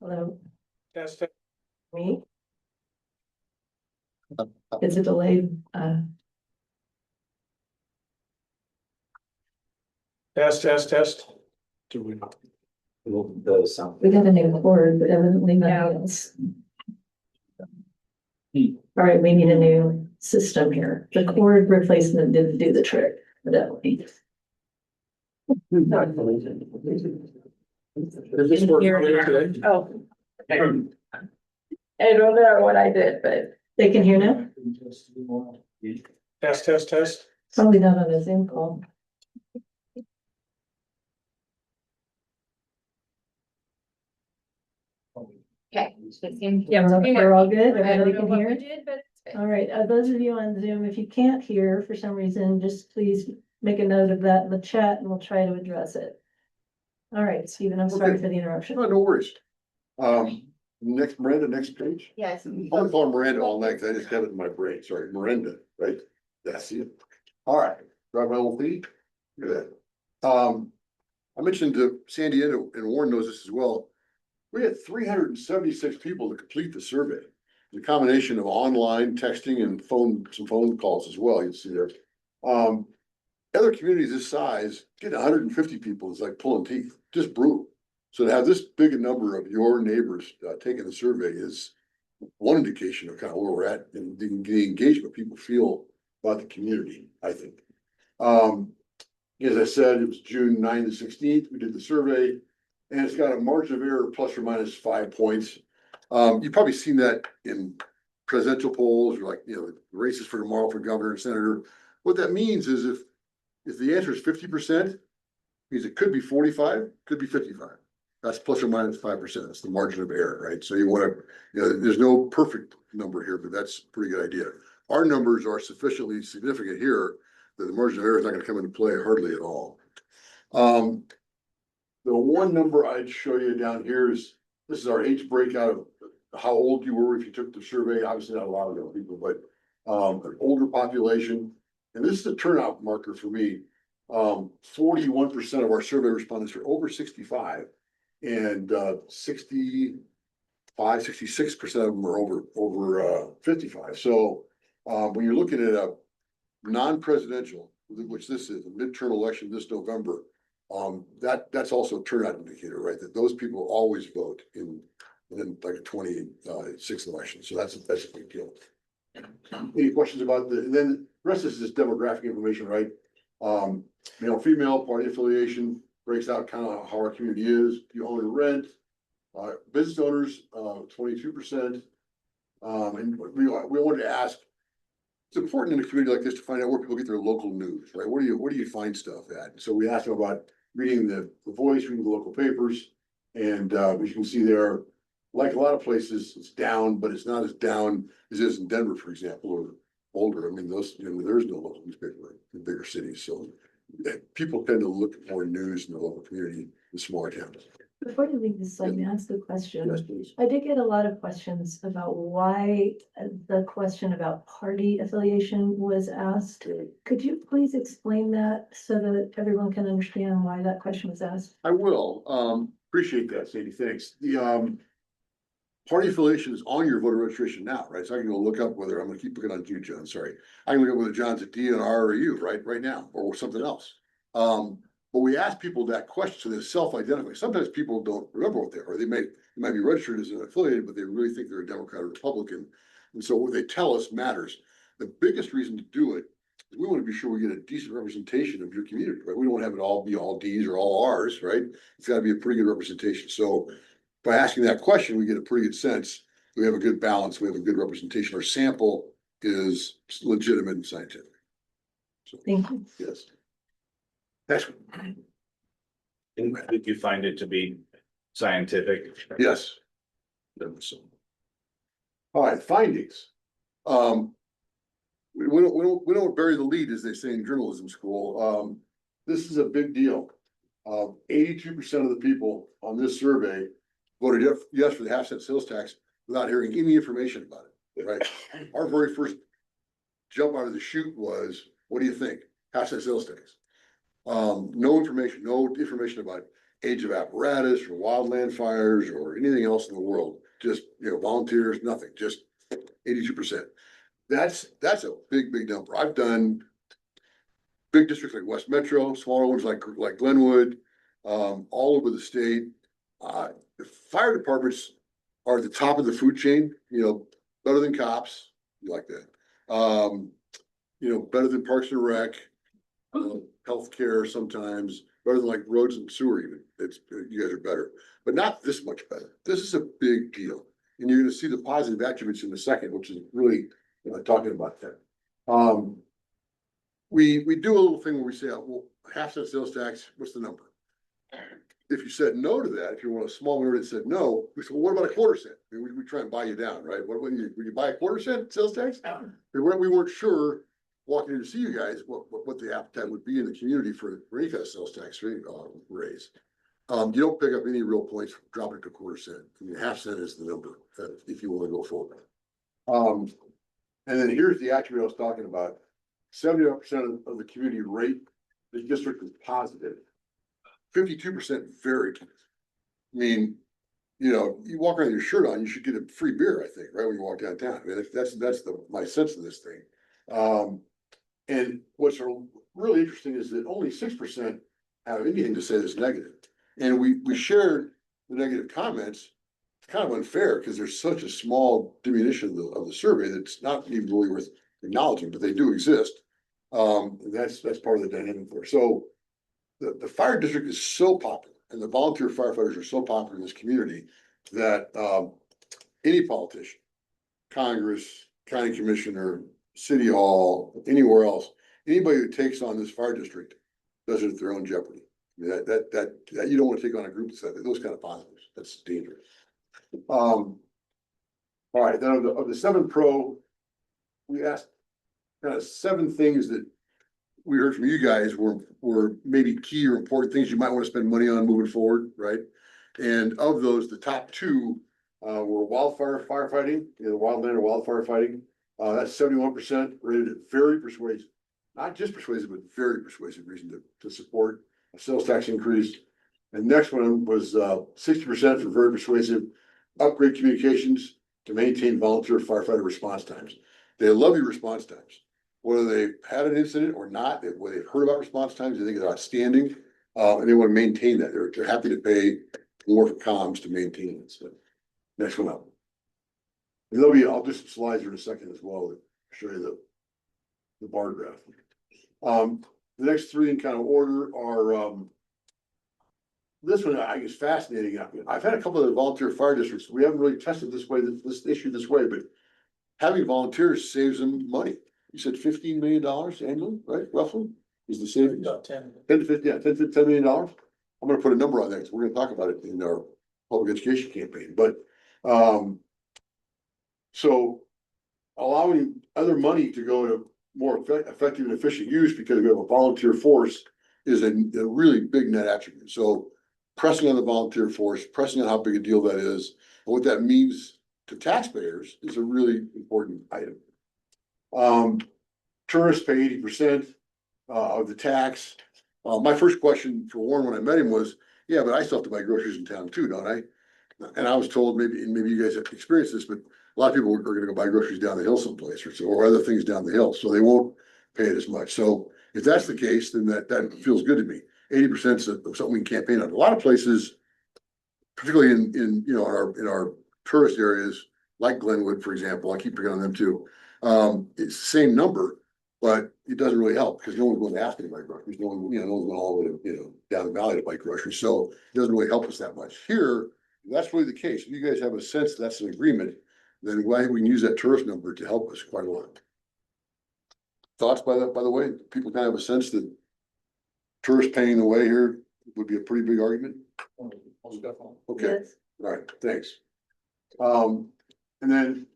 Hello, Test. me? Is it delayed? Test. Do we? The sound. We got a new cord, but evidently nothing else. All right, we need a new system here. The cord replacement didn't do the trick, evidently. Is this working today? Oh. I don't know what I did, but they can hear now? Test. Probably not on a Zoom call. Okay. Yeah, we're all good, I everybody don't know can what hear? we did, but. All right, those of you on Zoom, if you can't hear for some reason, just please make a note of that in the chat and we'll try to address it. All right, Stephen, I'm sorry Okay. for the interruption. No worries. Next, Miranda, next page. Yes. I'm gonna call her Miranda all night, 'cause I just have it in my brain, sorry, Miranda, right? That's it. All right, drive my little feet. Look at that. I mentioned to Sandy and Warren knows this as well. We had 376 people to complete the survey. The combination of online texting and some phone calls as well, you see there. Other communities this size, getting 150 people is like pulling teeth, just brutal. So to have this big a number of your neighbors taking the survey is one indication of kind of where we're at and the engagement people feel about the community, I think. As I said, it was June 9th to 16th, we did the survey, and it's got a margin of error plus or minus 5 points. You've probably seen that in presidential polls or like, the races for tomorrow for governor and senator. What that means is if the answer is 50%, means it could be 45, could be 55. That's plus or minus 5%. That's the margin of error, right? So you want to, there's no perfect number here, but that's a pretty good idea. Our numbers are sufficiently significant here that the margin of error is not going to come into play hardly at all. The one number I'd show you down here is, this is our age breakout of how old you were if you took the survey. Obviously not a lot of young people, but an older population. And this is a turnout marker for me. 41% of our survey respondents are over 65 and 66% of them are over 55. So when you're looking at a non-presidential, which this is a midterm election this November, that's also a turnout indicator, right? That those people always vote in like a 26 election. So that's a big deal. Any questions about then the rest of this is demographic information, right? Male, female, party affiliation, breaks out kind of how our community is. You own and rent, business owners, 22%. And we wanted to ask, it's important in a community like this to find out where people get their local news, right? Where do you find stuff at? So we asked them about reading the Voice, reading the local papers. And as you can see there, like a lot of places, it's down, but it's not as down as it is in Denver, for example, or Boulder. I mean, there's no local newspaper in bigger cities. So people tend to look at more news in the local community in smaller towns. Before you leave this, let me ask the question. Yes, please. I did get a lot of questions about why the question about party affiliation was asked. Could you please explain that so that everyone can understand why that question was asked? I will. Appreciate that, Sadie. Thanks. The party affiliation is on your voter registration now, right? So I can go look up whether I'm gonna keep looking on you, John. Sorry. I can look up whether John's a DNR or U, right now, or something else. But we ask people that question so they self-identify. Sometimes people don't remember what they are. They might be registered as an affiliated, but they really think they're a Democrat or Republican. And so what they tell us matters. The biggest reason to do it is we want to be sure we get a decent representation of your community, right? We don't want to have it all be all D's or all R's, right? It's got to be a pretty good representation. So by asking that question, we get a pretty good sense. We have a good balance. We have a good representation. Our sample is legitimate and scientific. So, Thank you. yes. Next one. Did you find it to be scientific? Yes. All right, findings. We don't bury the lead, as they say in journalism school. This is a big deal. 82% of the people on this survey voted yes for the half-cent sales tax without hearing any information about it, right? Our very first jump out of the chute was, what do you think? Half-cent sales tax. No information about it. age of apparatus or wildland fires or anything else in the world. Just, volunteers, nothing, just 82%. That's a big, big number. I've done big districts like West Metro, smaller ones like Glenwood, all over the state. The fire departments are at the top of the food chain, better than cops, you like that. Better than Parks and Rec, healthcare sometimes, better than like roads and sewer even. You guys are better, but not this much better. This is a big deal. And you're gonna see the positive attributes in a second, which is really, talking about that. We do a little thing where we say, well, half-cent sales tax, what's the number? If you said no to that, if you want a small minority that said no, we said, well, what about a quarter cent? I mean, we try and buy you down, right? Would you buy a quarter cent sales tax? We weren't sure walking in to see you guys, what the appetite would be in the community for any kind of sales tax raise. You don't pick up any real points from dropping it to a quarter cent. I mean, half cent is the number if you want to go forward. And then here's the attribute I was talking about. 71% of the community rate the district is positive. 52% very positive. I mean, you walk around with your shirt on, you should get a free beer, I think, right when you walk downtown. I mean, that's my sense of this thing. And what's really interesting is that only 6% have anything to say that's negative. And we shared the negative comments. It's kind of unfair because there's such a small diminution of the survey that's not even really worth acknowledging, but they do exist. That's part of the dynamic there. So the fire district is so popular and the volunteer firefighters are so popular in this community that any politician, Congress, county commissioner, city hall, anywhere else, anybody who takes on this fire district does it at their own jeopardy. I mean, that you don't want to take on a group that's those kind of positives. That's dangerous. All right, then of the 7 pro, we asked kind of 7 things that we heard from you guys were maybe key or important things you might want to spend money on moving forward, right? And of those, the top 2 were wildfire firefighting, wildland or wildfire fighting. That's 71%, rated it very persuasive, not just persuasive, but very persuasive reason to support a sales tax increase. And next one was 60% for very persuasive, upgrade communications to maintain volunteer firefighter response times. They love your response times, whether they've had an incident or not. Whether they've heard about response times, they think they're outstanding, and they want to maintain that. They're happy to pay more for comms to maintain it. So, next one up. And I'll do some slides here in a second as well to show you the bar graph. The next 3 in kind of order are this one I think is fascinating. I've had a couple of the volunteer fire districts. We haven't really tested this way, this issue this way, but having volunteers saves them money. You said $15 million annually, right? Roughly is the savings. 10 to 50, yeah, $10 million. I'm going to put a number on that because we're going to talk about it in our public education campaign. But so allowing other money to go to more effective and efficient use because we have a volunteer force is a really big net attribute. So pressing on the volunteer force, pressing on how big a deal that is, and what that means to taxpayers is a really important item. Tourists pay 80% of the tax. My first question for Warren when I met him was, yeah, but I still have to buy groceries in town too, don't I? And I was told, maybe you guys have experienced this, but a lot of people are gonna go buy groceries down the hill someplace or other things down the hill, so they won't pay it as much. So if that's the case, then that feels good to me. 80% is something we can campaign on. A lot of places, particularly in our tourist areas, like Glenwood, for example, I keep picking on them too. It's the same number, but it doesn't really help because no one's going to ask me to buy groceries. No one's going all the way to, down the valley to buy groceries. So it doesn't really help us that much. Here, that's really the case. If you guys have a sense that's an agreement, then why we can use that tourist number to help us quite a lot. Thoughts by the way? People kind of have a sense that tourists paying the way here would be a pretty big argument. Okay, Yes. all right, thanks. And then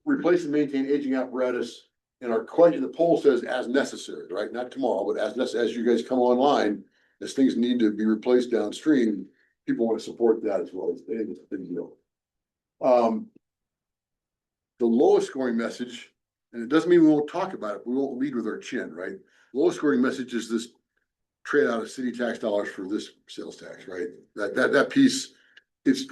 replace and maintain aging apparatus. And our question, the poll says as necessary, right? Not tomorrow, but as necessary, as you guys come online, as things need to be replaced downstream, people want to support that as well. They think it's a big deal. The lowest scoring message, and it doesn't mean we won't talk about it, we won't lead with our chin, right? Lowest scoring message is this trade out of city tax dollars for this sales tax, right? That piece, it's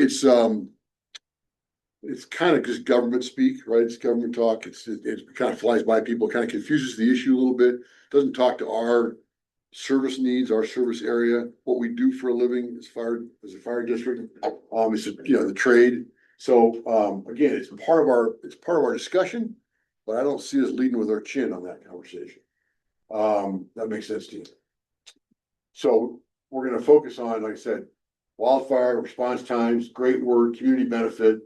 kind of just government speak, right? It's government talk. It kind of flies by people, kind of confuses the issue a little bit. Doesn't talk to our service needs, our service area, what we do for a living as a fire district. It's, the trade. So, again, it's part of our discussion, but I don't see us leading with our chin on that conversation. That makes sense to you. So we're gonna focus on, like I said, wildfire response times, great work, community benefit,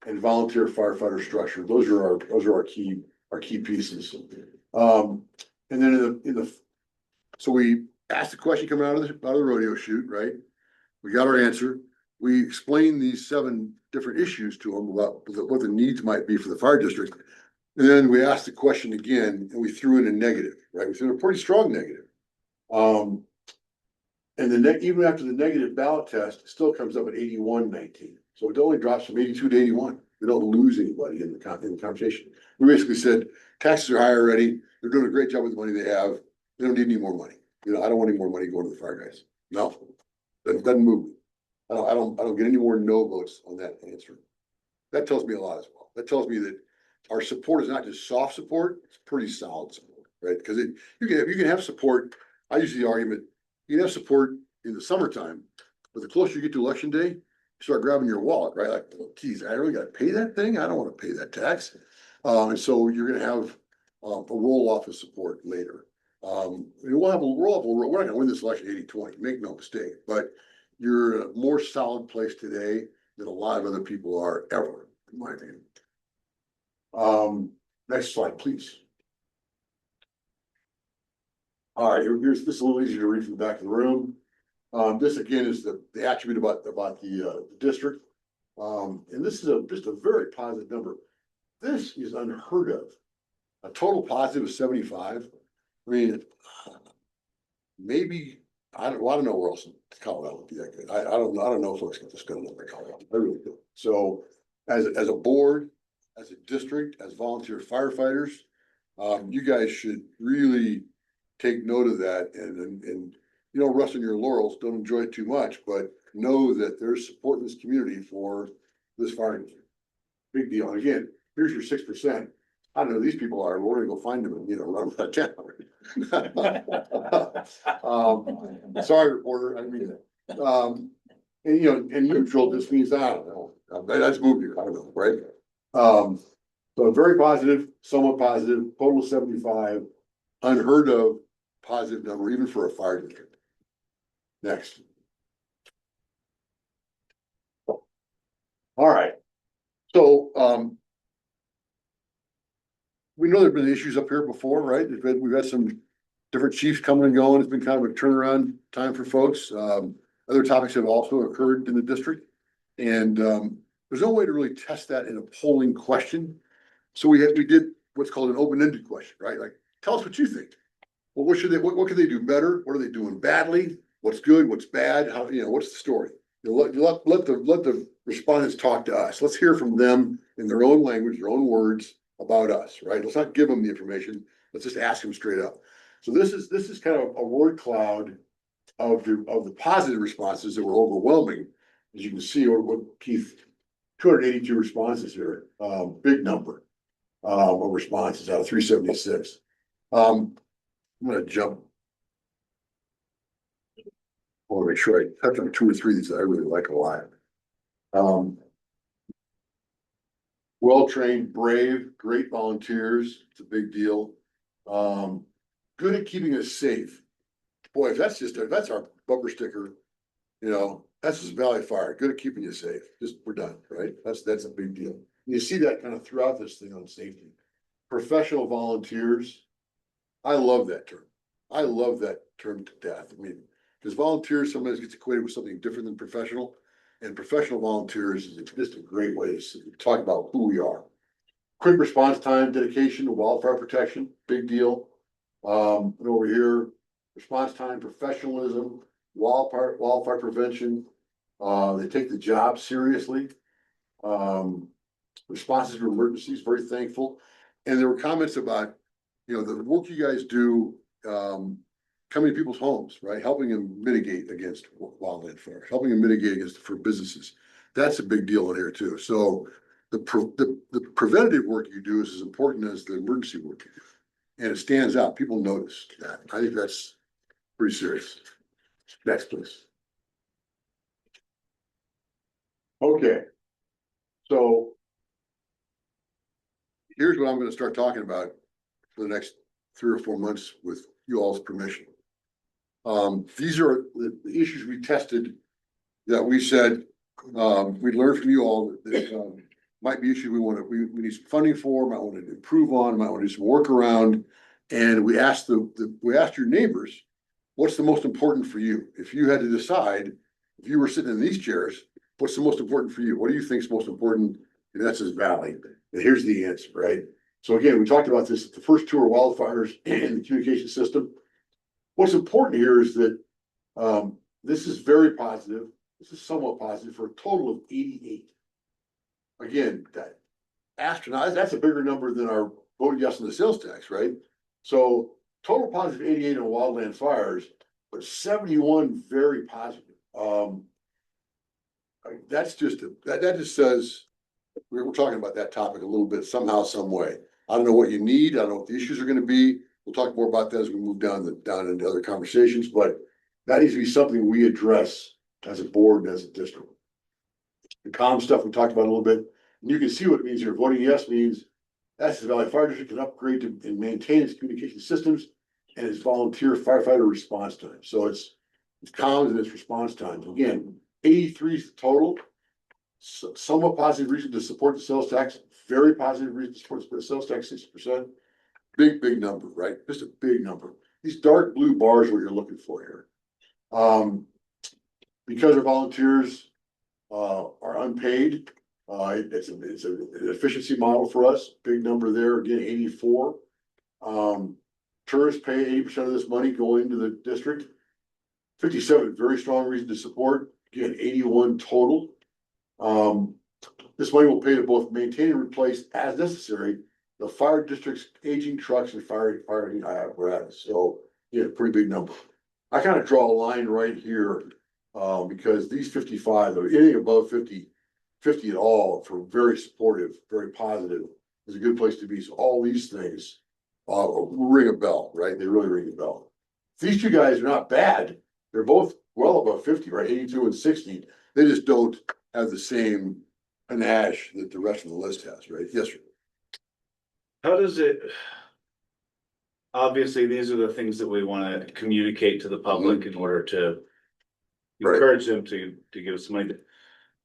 and volunteer firefighter structure. Those are our key pieces. And then so we asked the question coming out of the rodeo chute, right? We got our answer. We explained these 7 different issues to them about what the needs might be for the fire district. And then we asked the question again, and we threw in a negative, right? We threw in a pretty strong negative. And even after the negative ballot test, it still comes up at 81-19. So it only drops from 82 to 81. We don't lose anybody in the conversation. We basically said, taxes are high already. They're doing a great job with the money they have. They don't need any more money. I don't want any more money going to the fire guys. No, that doesn't move me. I don't get any more no votes on that answer. That tells me a lot as well. That tells me that our support is not just soft support, it's pretty solid support, right? Because you can have support. I use the argument, you can have support in the summertime, but the closer you get to election day, you start grabbing your wallet, right? Like, oh, geez, I really gotta pay that thing? I don't wanna pay that tax. And so you're gonna have a roll off of support later. We're not gonna win this election 80-20, make no mistake, but you're in a more solid place today than a lot of other people are ever, in my opinion. Next slide, please. All right, this is a little easier to read from the back of the room. This again is the attribute about the district. And this is just a very positive number. This is unheard of. A total positive of 75. I mean, maybe I don't know where else in Colorado would be that good. I don't know if folks get this good enough in Colorado. I really do. So as a board, as a district, as volunteer firefighters, you guys should really take note of that and rest on your laurels, don't enjoy it too much, but know that there's support in this community for this fire district. Big deal. And again, here's your 6%. I don't know who these people are. We're gonna go find them and run that down. Sorry, reporter. I mean that. And neutral just means I don't know. That's moved here. I don't know, right? So very positive, somewhat positive, total 75, unheard of positive number, even for a fire district. Next. All right. So, we know there've been issues up here before, right? We've had some different chiefs coming and going. It's been kind of a turnaround time for folks. Other topics have also occurred in the district. And, there's no way to really test that in a polling question. So we did what's called an open-ended question, right? Like, tell us what you think. Well, what could they do better? What are they doing badly? What's good? What's bad? How, what's the story? Let the respondents talk to us. Let's hear from them in their own language, their own words about us, right? Let's not give them the information. Let's just ask them straight up. So this is kind of a word cloud of the positive responses that were overwhelming. As you can see, what Keith, 282 responses here, big number of responses out of 376. I'm gonna jump. I want to make sure I touch on 2 or 3 of these that I really like a lot. Well-trained, brave, great volunteers. It's a big deal. Good at keeping us safe. Boy, if that's our bumper sticker, that's just Valley Fire. Good at keeping you safe. We're done, right? That's a big deal. You see that kind of throughout this thing on safety. Professional volunteers. I love that term. I love that term to death. I mean, because volunteers sometimes gets equated with something different than professional. And professional volunteers is just a great way to talk about who we are. Quick response time, dedication to wildfire protection, big deal. And over here, response time, professionalism, wildfire prevention. They take the job seriously. Responses to emergencies, very thankful. And there were comments about, the work you guys do, coming to people's homes, right? Helping them mitigate against wildland fires, helping them mitigate against for businesses. That's a big deal in here too. So the preventative work you do is as important as the emergency work you do. And it stands out. People notice that. I think that's pretty serious. Next, please. Okay. So here's what I'm gonna start talking about for the next 3 or 4 months with you all's permission. These are the issues we tested that we said, we learned from you all that, might be issues we need some funding for, might want to improve on, might want to do some work around. And we asked we asked your neighbors, what's the most important for you? If you had to decide, if you were sitting in these chairs, what's the most important for you? What do you think is most important in Estes Valley? And here's the answer, right? So again, we talked about this, the first two are wildfires and the communication system. What's important here is that, this is very positive. This is somewhat positive for a total of 88. Again, that astronaut, that's a bigger number than our voted yes on the sales tax, right? So total positive 88 on wildland fires, but 71 very positive. That's just, that just says, we're talking about that topic a little bit somehow, some way. I don't know what you need. I don't know what the issues are gonna be. We'll talk more about that as we move down into other conversations, but that needs to be something we address as a board and as a district. The comm stuff we talked about a little bit, and you can see what it means here. Voting yes means Estes Valley Fire District can upgrade and maintain its communication systems and its volunteer firefighter response time. So it's comms and its response times. Again, 83 is the total. Somewhat positive reason to support the sales tax, very positive reason to support the sales tax, 60%. Big number, right? Just a big number. These dark blue bars are what you're looking for here. Because our volunteers are unpaid, it's an efficiency model for us. Big number there, again, 84. Tourists pay 80% of this money going into the district. 57, very strong reason to support. Again, 81 total. This money will pay to both maintain and replace as necessary the fire district's aging trucks and firing apparatus. So, yeah, pretty big number. I kind of draw a line right here, because these 55, or anything above 50 at all, for very supportive, very positive, is a good place to be. So all these things ring a bell, right? They really ring a bell. These two guys are not bad. They're both well above 50, right? 82 and 60. They just don't have the same panache that the rest of the list has, right? Yes, sir. How does it? Obviously, these are the things that we want to communicate to the public in order to Right. encourage them to give us money. The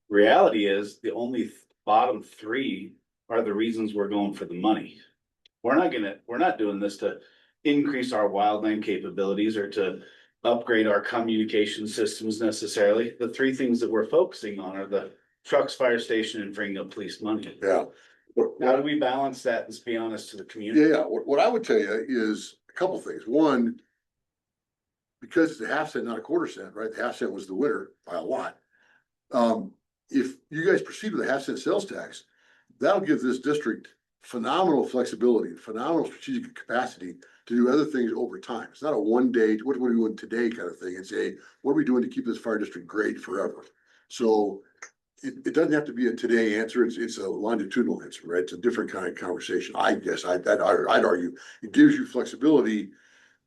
reality is the only bottom three are the reasons we're going for the money. We're not doing this to increase our wildland capabilities or to upgrade our communication systems necessarily. The three things that we're focusing on are the trucks, fire station, and bringing up police money. Yeah. How do we balance that and be honest to the community? Yeah, what I would tell you is a couple things. One, because it's a half cent, not a quarter cent, right? The half cent was the winner by a lot. If you guys proceed with a half cent sales tax, that'll give this district phenomenal flexibility, phenomenal strategic capacity to do other things over time. It's not a one day, what are we doing today kind of thing. It's what are we doing to keep this fire district great forever? So it doesn't have to be a today answer. It's a longitudinal answer, right? It's a different kind of conversation. I guess I'd argue it gives you flexibility.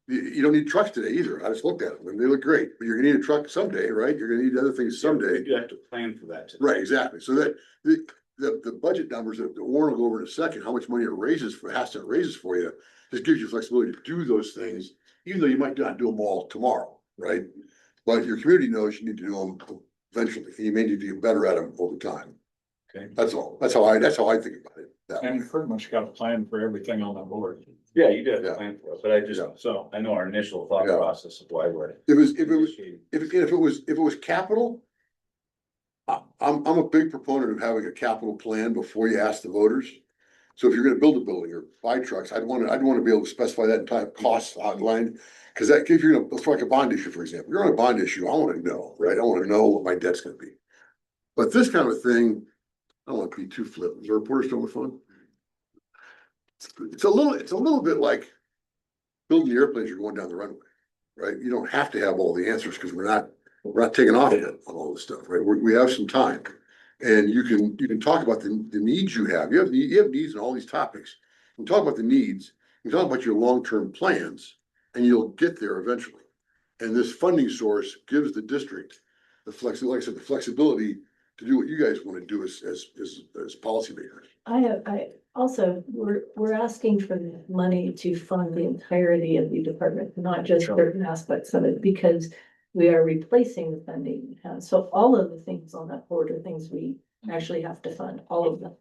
You don't need trucks today either. I just looked at them and they look great, but you're gonna need a truck someday, right? You're gonna need other things someday. You have to plan for that. Right, exactly. So that the budget numbers that Warren will go over in a second, how much money it raises for, has to raises for you, just gives you flexibility to do those things, even though you might not do them all tomorrow, right? But your community knows you need to do them eventually, and you may need to get better at them over time. Okay. That's all. That's how I think about it. That And way. you pretty much got a plan for everything on that board. Yeah, you do have Yeah. to plan for it, but I just, Yeah. so I know our initial thought Yeah. process of why we're. If it was capital, I'm a big proponent of having a capital plan before you ask the voters. So if you're gonna build a building or buy trucks, I'd wanna be able to specify that entire cost outline. Cause that gives you, it's like a bond issue, for example. You're on a bond issue, I wanna know, right? I wanna know what my debt's gonna be. But this kind of thing, I don't wanna be too flip. Is the reporter still on the phone? It's a little bit like building the airplanes you're going down the runway. right? You don't have to have all the answers, because we're not taking off yet on all this stuff, right? We have some time. And you can talk about the needs you have. You have needs in all these topics. You talk about the needs, you talk about your long-term plans, and you'll get there eventually. And this funding source gives the district the like I said, the flexibility to do what you guys want to do as policymakers. I also, we're asking for the money to fund the entirety of the department, not just Sure. certain aspects of it, because we are replacing the funding. So all of the things on that board are things we actually have to fund, all of them.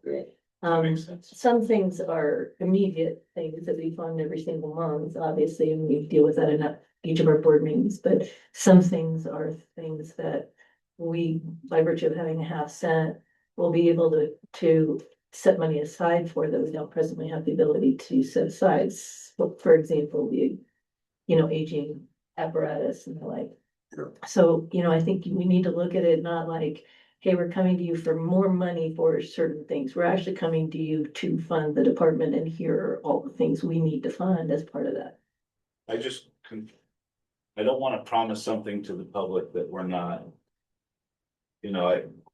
Makes sense. Some things are immediate things that we fund every single month, obviously, and we deal with that in each of our board meetings, but some things are things that we, by virtue of having a half cent, will be able to set money aside for that we don't presently have the ability to set aside. For example, the, aging apparatus and the like. Yeah. So, I think we need to look at it not like, hey, we're coming to you for more money for certain things. We're actually coming to you to fund the department, and here are all the things we need to fund as part of that. I don't wanna promise something to the public that we're not.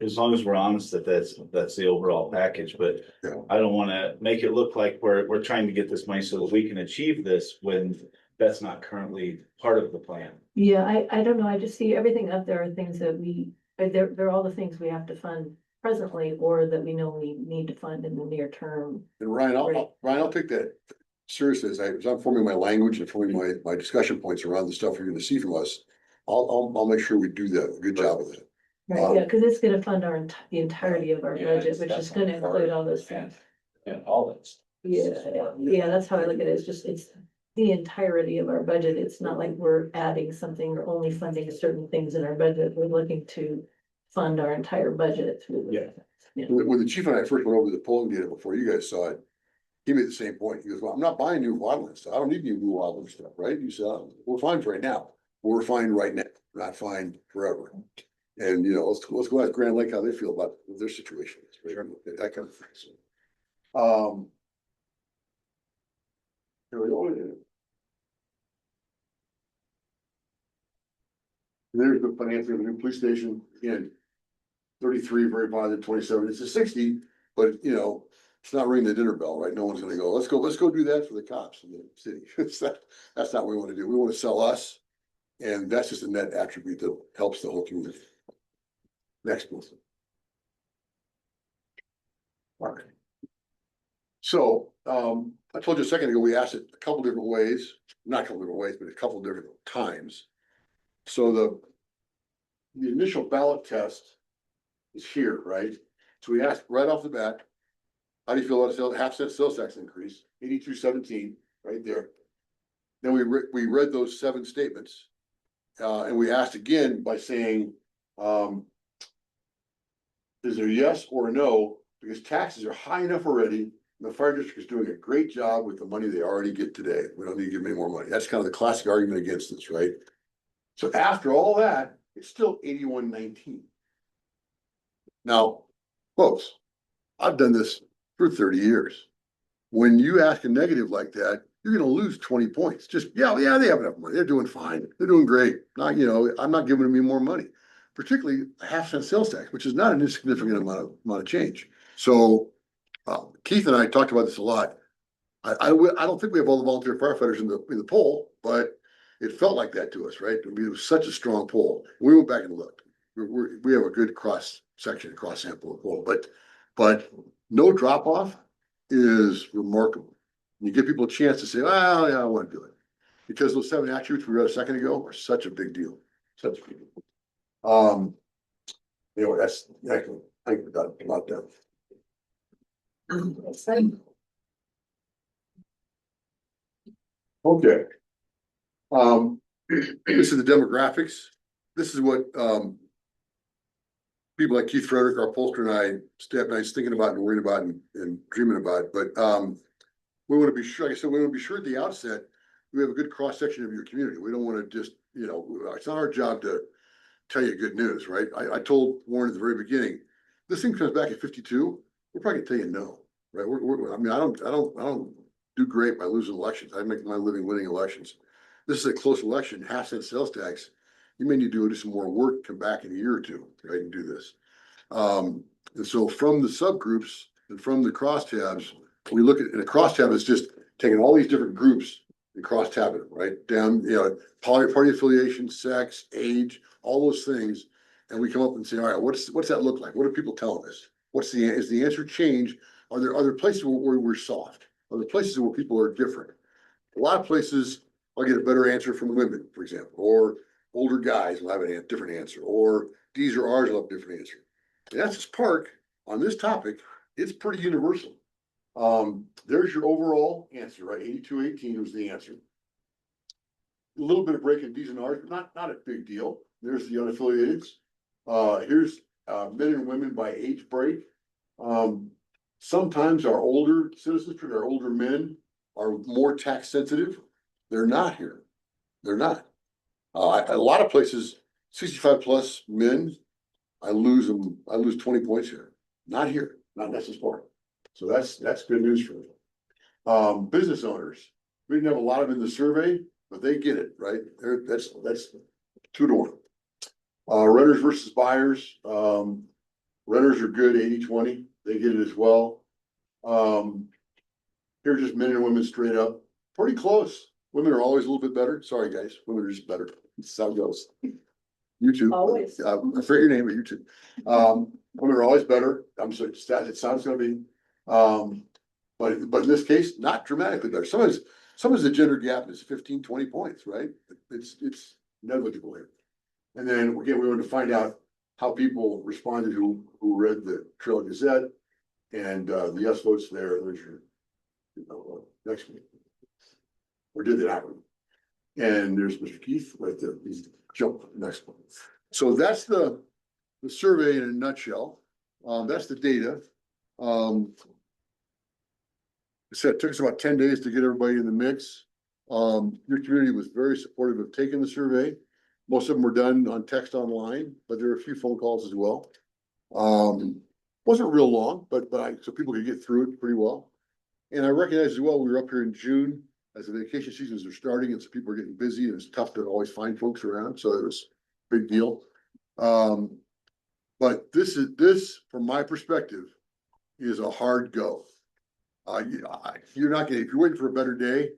As long as we're honest that that's the overall package, but Yeah. I don't wanna make it look like we're trying to get this money so that we can achieve this when that's not currently part of the plan. Yeah, I don't know. I just see everything up there are things that they're all the things we have to fund presently, or that we know we need to fund in the near term. And Ryan, Right. I'll take that seriously as I'm forming my language and forming my discussion points around the stuff you're gonna see from us. I'll make sure we do that, a good job of that. Right, yeah, because it's gonna fund the entirety of our Yeah, budget, it's which is definitely gonna part include of all those the plan. things. And all that's. Yeah, that's how I look at it. It's the entirety of our budget. It's not like we're adding something or only funding certain things in our budget. We're looking to fund our entire budget through. Yeah. When the chief and I first went over the polling data before you guys saw it, he made the same point. He goes, well, I'm not buying new wildland stuff. I don't need new wildland stuff, right? You said, we're fine for right now. We're fine right now, not fine forever. And, let's go ask Grand Lake how they feel about their situation. That kind of thing. So, here we go. There's the financing of the new police station, again. 33, very positive, 27, it's a 60, but it's not ringing the dinner bell, right? No one's gonna go, let's go do that for the cops in the city. That's not what we wanna do. We wanna sell us. And that's just a net attribute that helps the whole community. Next one. All right. So, I told you a second ago, we asked it a couple different ways, not a couple different ways, but a couple different times. So the initial ballot test is here, right? So we asked right off the bat, how do you feel about a half-cent sales tax increase, 8217, right there. Then we read those 7 statements. And we asked again by saying, is there yes or no? Because taxes are high enough already. The fire district is doing a great job with the money they already get today. We don't need to give them any more money. That's kind of the classic argument against this, right? So after all that, it's still 8119. Now, folks, I've done this for 30 years. When you ask a negative like that, you're gonna lose 20 points. Just, yeah, they have enough money. They're doing fine. They're doing great. Not, I'm not giving them any more money. Particularly a half-cent sales tax, which is not an insignificant amount of change. So Keith and I talked about this a lot. I don't think we have all the volunteer firefighters in the poll, but it felt like that to us, right? I mean, it was such a strong poll. We went back and looked. We have a good cross sample of poll, but no drop off is remarkable. You give people a chance to say, well, yeah, I want to do it. Because those 7 attributes we read a second ago are such a big deal. Such a big deal. Anyway, I forgot about that. Okay. This is the demographics. This is what people like Keith Frederick, our pollster, and I, Steph and I, thinking about and worried about and dreaming about. But we want to be sure, like I said, we want to be sure at the outset we have a good cross section of your community. We don't want to just, it's not our job to tell you good news, right? I told Warren at the very beginning, this thing comes back at 52, we're probably gonna tell you no, right? I mean, I don't do great by losing elections. I make my living winning elections. this is a close election, half-cent sales tax. You may need to do some more work, come back in a year or two, right, and do this. And so from the subgroups and from the crosstabs, we look at, and a crosstab is just taking all these different groups and cross-tabbing them, right? Down, you know, party affiliation, sex, age, all those things. And we come up and say, all right, what's that look like? What are people telling us? Is the answer change? Are there places where we're soft? Are there places where people are different? A lot of places, I'll get a better answer from women, for example, or older guys will have a different answer, or D's or R's will have a different answer. And Estes Park, on this topic, it's pretty universal. There's your overall answer, right? 8218 was the answer. A little bit of break in D's and R's, but not a big deal. There's the unaffiliated. Here's men and women by age break. Sometimes our older citizens, our older men, are more tax sensitive. They're not here. They're not. A lot of places, 65 plus men, I lose 20 points here. Not here, not Estes Park. So that's good news for me. Business owners, we didn't have a lot of in the survey, but they get it, right? That's 2-1. Renters versus buyers. Renters are good, 80-20. They get it as well. Here's just men and women straight up. Pretty close. Women are always a little bit better. Sorry, guys. Women are just better. That's how it goes. You too. Always. I forget your name, but you too. Women are always better. I'm sorry, it sounds gonna be. But in this case, not dramatically better. Sometimes the gender gap is 15, 20 points, right? It's negligible here. And then again, we wanted to find out how people responded who read the Trail Gazette and the yes votes there. There's your, next week. Or did that happen? And there's Mr. Keith right there. He's jump next one. So that's the survey in a nutshell. That's the data. I said it took us about 10 days to get everybody in the mix. Your community was very supportive of taking the survey. Most of them were done on text online, but there were a few phone calls as well. Wasn't real long, but so people could get through it pretty well. And I recognize as well, we were up here in June as the vacation seasons are starting and so people are getting busy and it's tough to always find folks around. So it was a big deal. But this, from my perspective, is a hard go. You're not gonna, if you're waiting for a better day,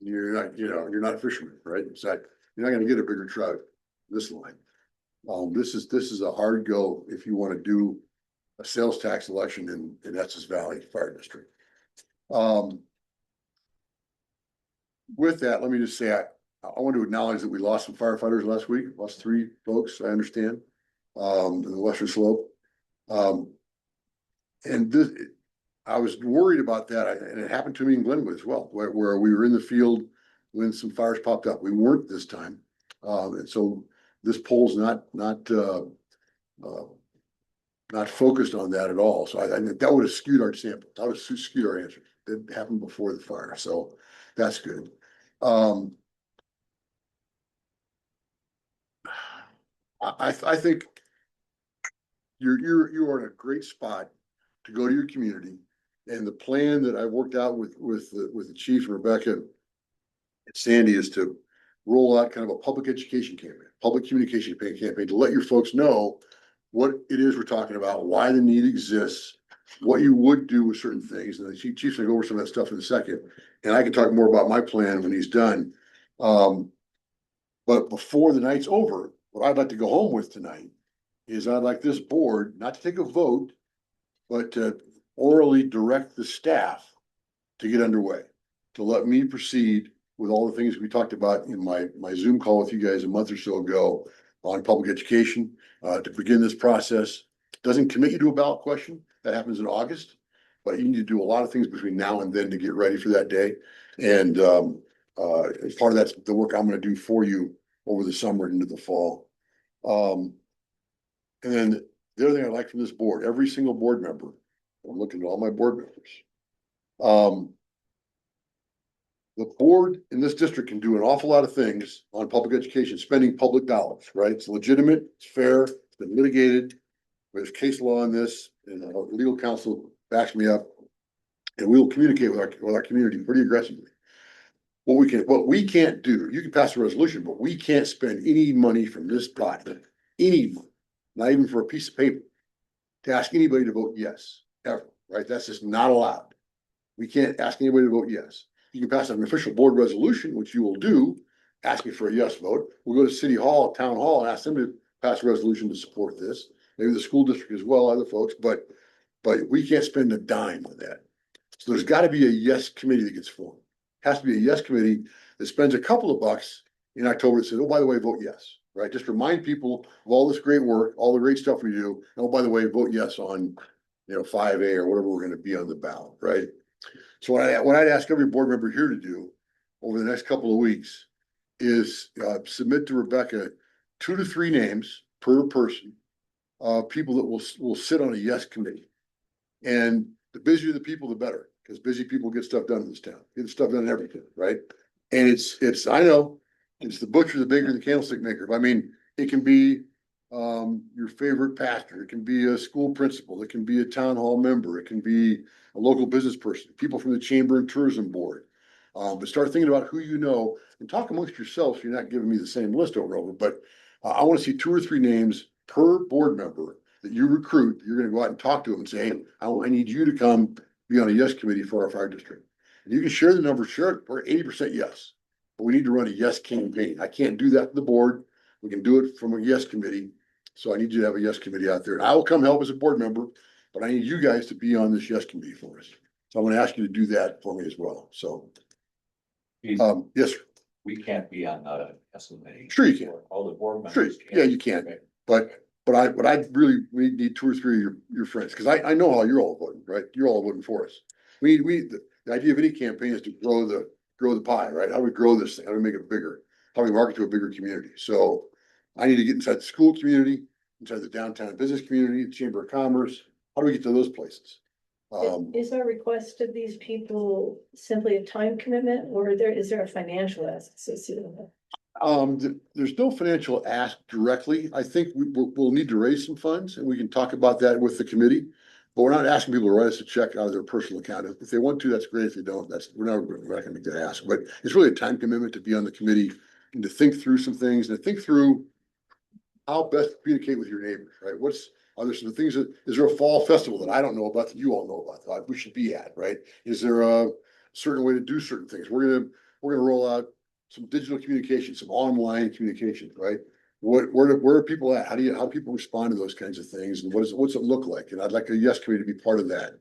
you're not a fisherman, right? It's like, you're not gonna get a bigger trout this line. This is a hard go if you want to do a sales tax election in Estes Valley Fire District. With that, let me just say, I want to acknowledge that we lost some firefighters last week, lost 3 folks, I understand, in the Western Slope. And this, I was worried about that, and it happened to me in Glenwood as well, where we were in the field when some fires popped up. We weren't this time. And so this poll's not focused on that at all. So I think that would have skewed our sample. That would have skewed our answer. It happened before the fire, so that's good. I think you are in a great spot to go to your community, and the plan that I worked out with the chief and Rebecca and Sandy is to roll out kind of a public education campaign, public communication campaign to let your folks know what it is we're talking about, why the need exists, what you would do with certain things. And the chief's gonna go over some of that stuff in a second. And I can talk more about my plan when he's done. But before the night's over, what I'd like to go home with tonight is I'd like this board not to take a vote, but to orally direct the staff to get underway, to let me proceed with all the things we talked about in my Zoom call with you guys a month or so ago on public education, to begin this process. Doesn't commit you to a ballot question. That happens in August, but you need to do a lot of things between now and then to get ready for that day. And as part of that's the work I'm gonna do for you over the summer and into the fall. And then the other thing I like from this board, every single board member, I'm looking at all my board members. The board in this district can do an awful lot of things on public education, spending public dollars, right? It's legitimate, it's fair, it's been litigated. There's case law on this, and our legal counsel backs me up. And we will communicate with our community pretty aggressively. what we can't do, you can pass a resolution, but we can't spend any money from this body, any, money, not even for a piece of paper, to ask anybody to vote yes, ever, right? That's just not allowed. We can't ask anybody to vote yes. You can pass an official board resolution, which you will do, asking for a yes vote. We'll go to City Hall, Town Hall, and ask them to pass a resolution to support this. Maybe the school district as well, other folks, but we can't spend a dime on that. So there's gotta be a yes committee that gets formed. Has to be a yes committee that spends a couple of bucks in October that says, oh, by the way, vote yes, right? Just remind people of all this great work, all the great stuff we do. And oh, by the way, vote yes on, 5A or whatever we're gonna be on the ballot, right? So what I'd ask every board member here to do over the next couple of weeks is submit to Rebecca 2 to 3 names per person, people that will sit on a yes committee. And the busier the people, the better, because busy people get stuff done in this town, get stuff done in everything, right? And I know, it's the butcher, the baker, the candlestick maker. I mean, it can be your favorite pastor, it can be a school principal, it can be a town hall member, it can be a local business person, people from the Chamber and Tourism Board. But start thinking about who you know and talk amongst yourselves. So you're not giving me the same list over and over, but I want to see 2 or 3 names per board member that you recruit. You're going to go out and talk to them and say, hey, I need you to come be on a yes committee for our fire district. And you can share the numbers, share it, we're 80% yes, but we need to run a yes campaign. I can't do that to the board. We can do it from a yes committee. So I need you to have a yes committee out there. And I will come help as a board member, but I need you guys to be on this yes committee for us. So I'm going to ask you to do that for me as well. So, yes, sir. We can't be on the S committee. Sure you can. All the board Sure, members. yeah, you can. Okay. But I really, we need 2 or 3 of your friends, because I know how you're all voting, right? You're all voting for us. The idea of any campaign is to grow the pie, right? How do we grow this thing? How do we make it bigger? How do we market to a bigger community? So I need to get inside the school community, inside the downtown business community, the Chamber of Commerce. How do we get to those places? Is our request of these people simply a time commitment, or is there a financial ask associated with it? There's no financial ask directly. I think we'll need to raise some funds, and we can talk about that with the committee. But we're not asking people to write us a check out of their personal account. If they want to, that's great. If they don't, we're not gonna make that ask. But it's really a time commitment to be on the committee and to think through some things and to think through how best to communicate with your neighbors, right? Are there some things is there a fall festival that I don't know about that you all know about that we should be at, right? Is there a certain way to do certain things? We're gonna roll out some digital communication, some online communication, right? Where are people at? How do people respond to those kinds of things? And what's it look like? And I'd like a yes committee to be part of that.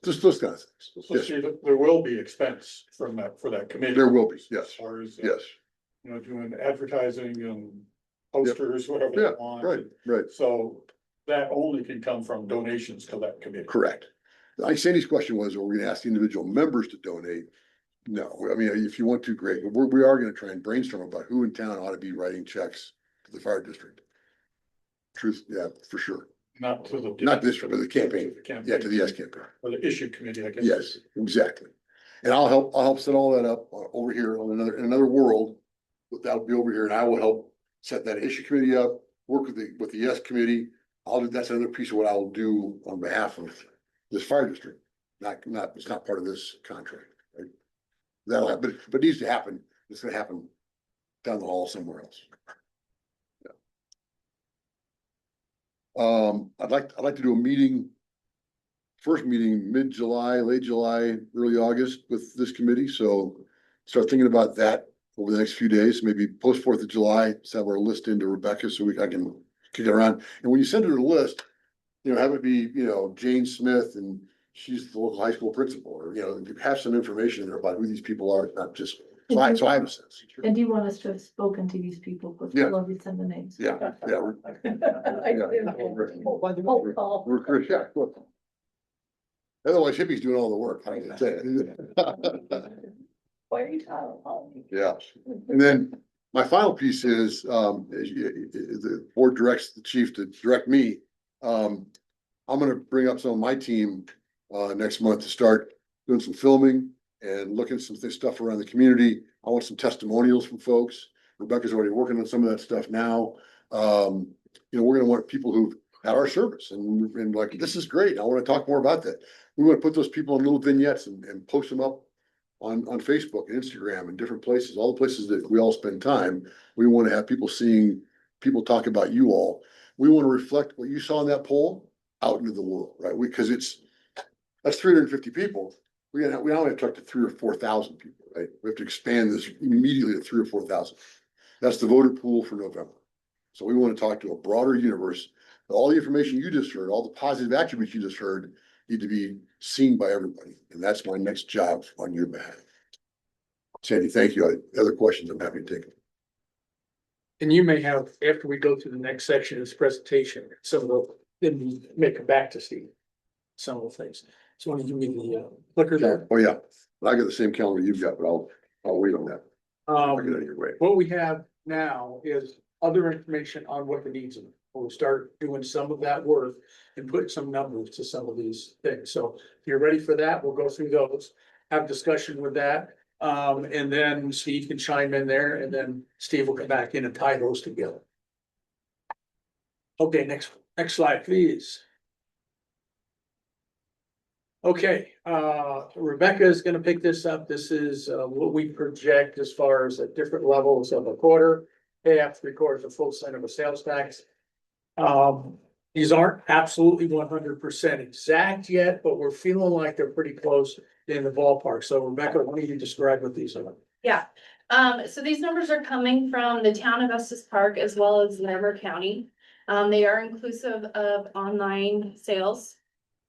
Just those kind of things. So Yes, see, there will be expense from that, for that committee. there will be, As yes, far as, yes, doing advertising and posters, whatever they yeah, want. right, So that only can come from donations to that committee. correct. Like Sandy's question was, are we gonna ask the individual members to donate? No, I mean, if you want to, great, but we are gonna try and brainstorm about who in town ought to be writing checks to the fire district. Truth, yeah, for sure. Not to the. Not district, but the campaign. The campaign. Yeah, to the yes campaign. Or the issue committee, I guess. Yes, exactly. And I'll help set all that up over here on in another world. But that'll be over here, and I will help set that issue committee up, work with the yes committee. That's another piece of what I will do on behalf of this fire district. It's not part of this contract, right? That'll happen, but it needs to happen. It's gonna happen down the hall somewhere else. Yeah. I'd like to do a meeting. First meeting, mid-July, late July, early August with this committee, so start thinking about that over the next few days, maybe post 4th of July, let's have our list into Rebecca so I can kick it around. And when you send her the list, have it be, Jane Smith, and she's the local high school principal, or, have some information in there about who these people are, not just, so I have a sense. And do you want us to have spoken to these people Yeah. before we send the names? Yeah, yeah. Oh, Yeah, cool. Otherwise hippies doing all the work. I can say it. Why are you talking? Yeah, and then my final piece is, the board directs the chief to direct me. I'm gonna bring up some of my team, next month to start doing some filming and looking at some stuff around the community. I want some testimonials from folks. Rebecca's already working on some of that stuff now. We're gonna want people who've had our service and like, this is great. I wanna talk more about that. We wanna put those people in little vignettes and post them up on Facebook and Instagram and different places, all the places that we all spend time. We want to have people seeing, people talk about you all. We want to reflect what you saw in that poll out into the world, right? Because that's 350 people. We only have to talk to 3,000 or 4,000 people, right? We have to expand this immediately to 3,000 or 4,000. That's the voter pool for November. So we want to talk to a broader universe. All the information you just heard, all the positive attributes you just heard need to be seen by everybody. And that's my next job on your behalf. Sandy, thank you. Other questions, I'm happy to take them. And you may have, after we go through the next section of this presentation, some of the, then we may come back to Steve. Some of the things. So want to give me the clicker there. Oh, yeah. I got the same calendar you've got, but I'll wait on that. I'll get out Um, of your way. what we have now is other information on what the needs are. We'll start doing some of that work and put some numbers to some of these things. So if you're ready for that, we'll go through those, have discussion with that. And then Steve can chime in there and then Steve will come back in and tie those together. Okay, next slide, please. Okay, Rebecca is gonna pick this up. This is what we project as far as at different levels of a quarter, half, 3/4, a full cent of a sales tax. These aren't absolutely 100% exact yet, but we're feeling like they're pretty close in the ballpark. So Rebecca, why don't you describe what these are? Yeah, so these numbers are coming from the town of Estes Park as well as Larimer County. They are inclusive of online sales.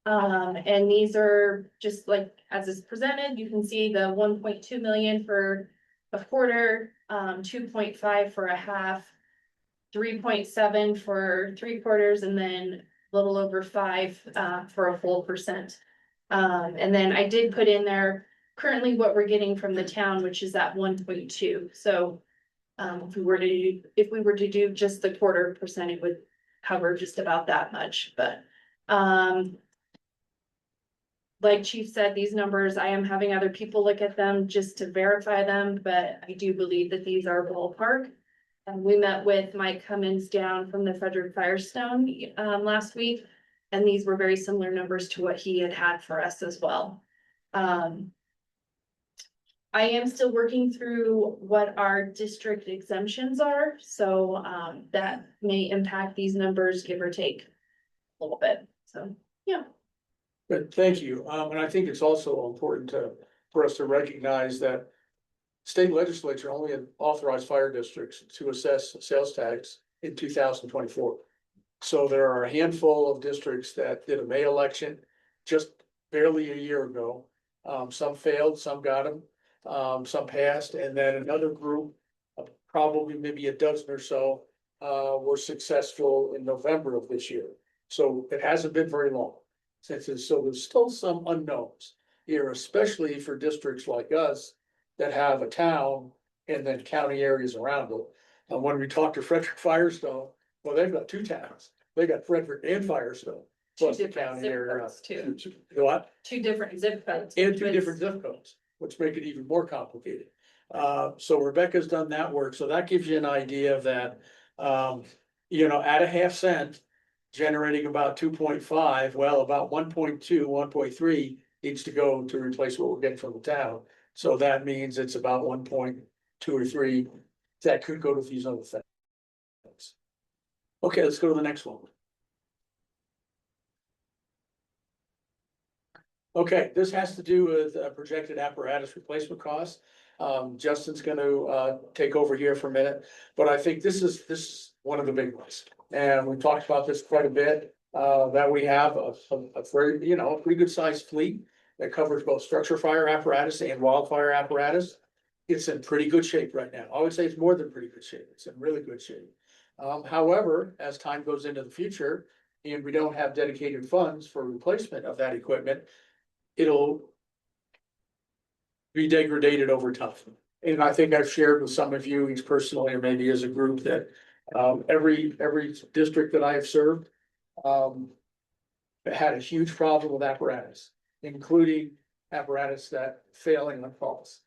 And these are just like, as is presented, you can see the 1.2 million for a quarter, 2.5 for a half, 3.7 for 3/4, and then a little over 5, for a full percent. And then I did put in there currently what we're getting from the town, which is at 1.2. So, if we were to do just the 1/4%, it would cover just about that much, but, like Chief said, these numbers, I am having other people look at them just to verify them, but I do believe that these are ballpark. And we met with Mike Cummins down from the Frederick Firestone, last week, and these were very similar numbers to what he had for us as well. I am still working through what our district exemptions are, so, that may impact these numbers, give or take a little bit, so, yeah. Good, thank you. And I think it's also important for us to recognize that state legislature only had authorized fire districts to assess sales tax in 2024. So there are a handful of districts that did a May election just barely a year ago. Some failed, some got them, some passed, and then another group, probably maybe a dozen or so, were successful in November of this year. So it hasn't been very long. So there's still some unknowns here, especially for districts like us that have a town and then county areas around it. And when we talk to Frederick Firestone, well, they've got 2 towns. They got Frederick and Firestone. Two Plus the different county zip area. codes too. What? 2 different zip codes. And which 2 was- different zip codes, which make it even more complicated. So Rebecca's done that work, so that gives you an idea of that. At a half cent, generating about 2.5, well, about 1.2, 1.3 needs to go to replace what we're getting from the town. So that means it's about 1.2 or 3 that could go to these other things. Okay, let's go to the next one. Okay, this has to do with projected apparatus replacement costs. Justin's gonna take over here for a minute, but I think this is one of the big ones. And we talked about this quite a bit, that we have a very, a pretty good sized fleet that covers both structure fire apparatus and wildfire apparatus. It's in pretty good shape right now. I would say it's more than pretty good shape. It's in really good shape. However, as time goes into the future and we don't have dedicated funds for replacement of that equipment, it'll be degraded over time. And I think I've shared with some of you, each personally, or maybe as a group, that every district that I have served had a huge problem with apparatus, including apparatus that failing on calls,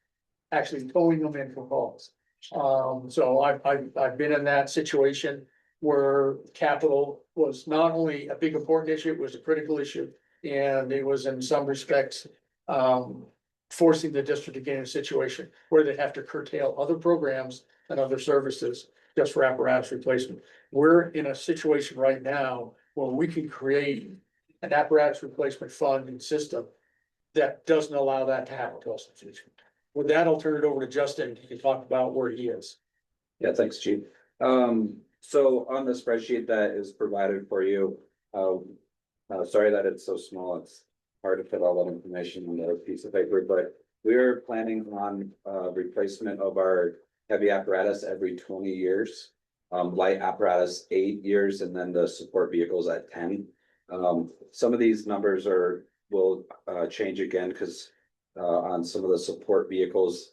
actually towing them in for calls. So I've been in that situation where capital was not only a big important issue, it was a critical issue. And it was in some respects forcing the district to get in a situation where they have to curtail other programs and other services just for apparatus replacement. We're in a situation right now where we can create an apparatus replacement fund and system that doesn't allow that to happen to us in the future. With that, I'll turn it over to Justin. He can talk about where he is. Yeah, thanks, Chief. So on the spreadsheet that is provided for you, sorry that it's so small, it's hard to fit all that information on a piece of paper, but we're planning on replacement of our heavy apparatus every 20 years. Light apparatus 8 years, and then the support vehicles at 10. Some of these numbers will change again because on some of the support vehicles,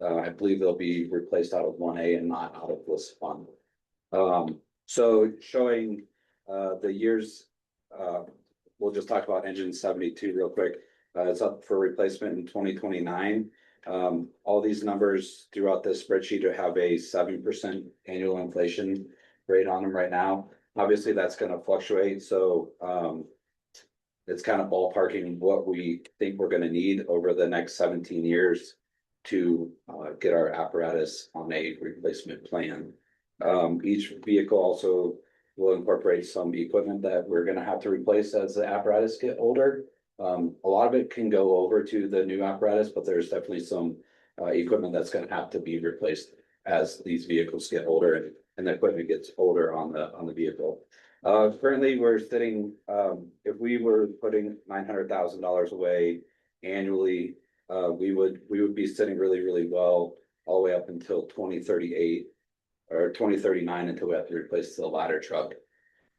I believe they'll be replaced out of 1A and not out of this fund. So showing the years, we'll just talk about engine 72 real quick. It's up for replacement in 2029. All these numbers throughout this spreadsheet have a 7% annual inflation rate on them right now. Obviously, that's going to fluctuate. So it's kind of ballparking what we think we're going to need over the next 17 years to get our apparatus on a replacement plan. Each vehicle also will incorporate some equipment that we're going to have to replace as the apparatus get older. A lot of it can go over to the new apparatus, but there's definitely some equipment that's going to have to be replaced as these vehicles get older and the equipment gets older on the vehicle. Currently, we're sitting, if we were putting $900,000 away annually, we would be sitting really well all the way up until 2038 or 2039 until we have to replace the ladder truck.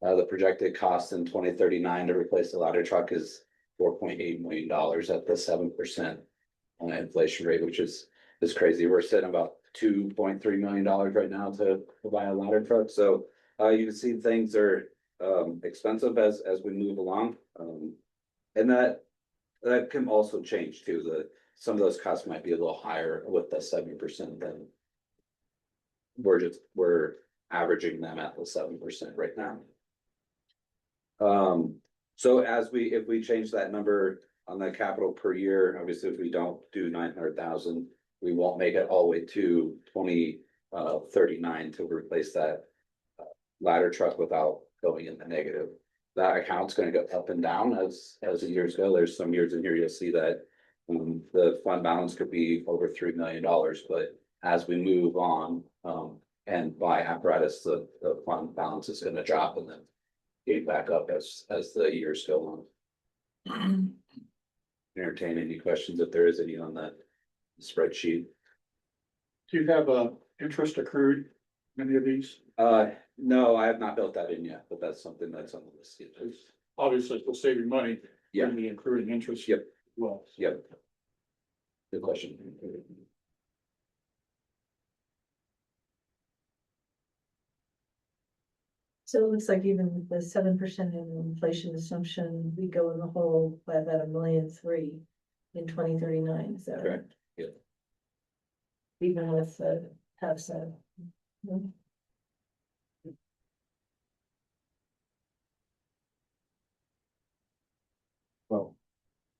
The projected cost in 2039 to replace the ladder truck is $4.8 million at the 7% inflation rate, which is crazy. We're sitting about $2.3 million right now to buy a ladder truck. So you can see things are expensive as we move along, and that can also change too. Some of those costs might be a little higher with the 7% than we're averaging them at the 7% right now. So if we change that number on the capital per year, obviously if we don't do 900,000, we won't make it all the way to 2039 to replace that ladder truck without going in the negative. That account's going to go up and down as the years go. There's some years in here you'll see that the fund balance could be over $3 million, but as we move on and buy apparatus, the fund balance is going to drop and then get back up as the years go on. Entertain any questions if there is any on that spreadsheet. Do you have interest accrued in any of these? No, I have not built that in yet, but that's something that's on the list. Obviously, it'll save you money. Yeah. And the accruing interest. Yep. Well. Yep. Good question. So it looks like even with the 7% in inflation assumption, we go in the hole by about $1.3 million in 2039, is that right? Correct. Yeah. Even with the have said. Well,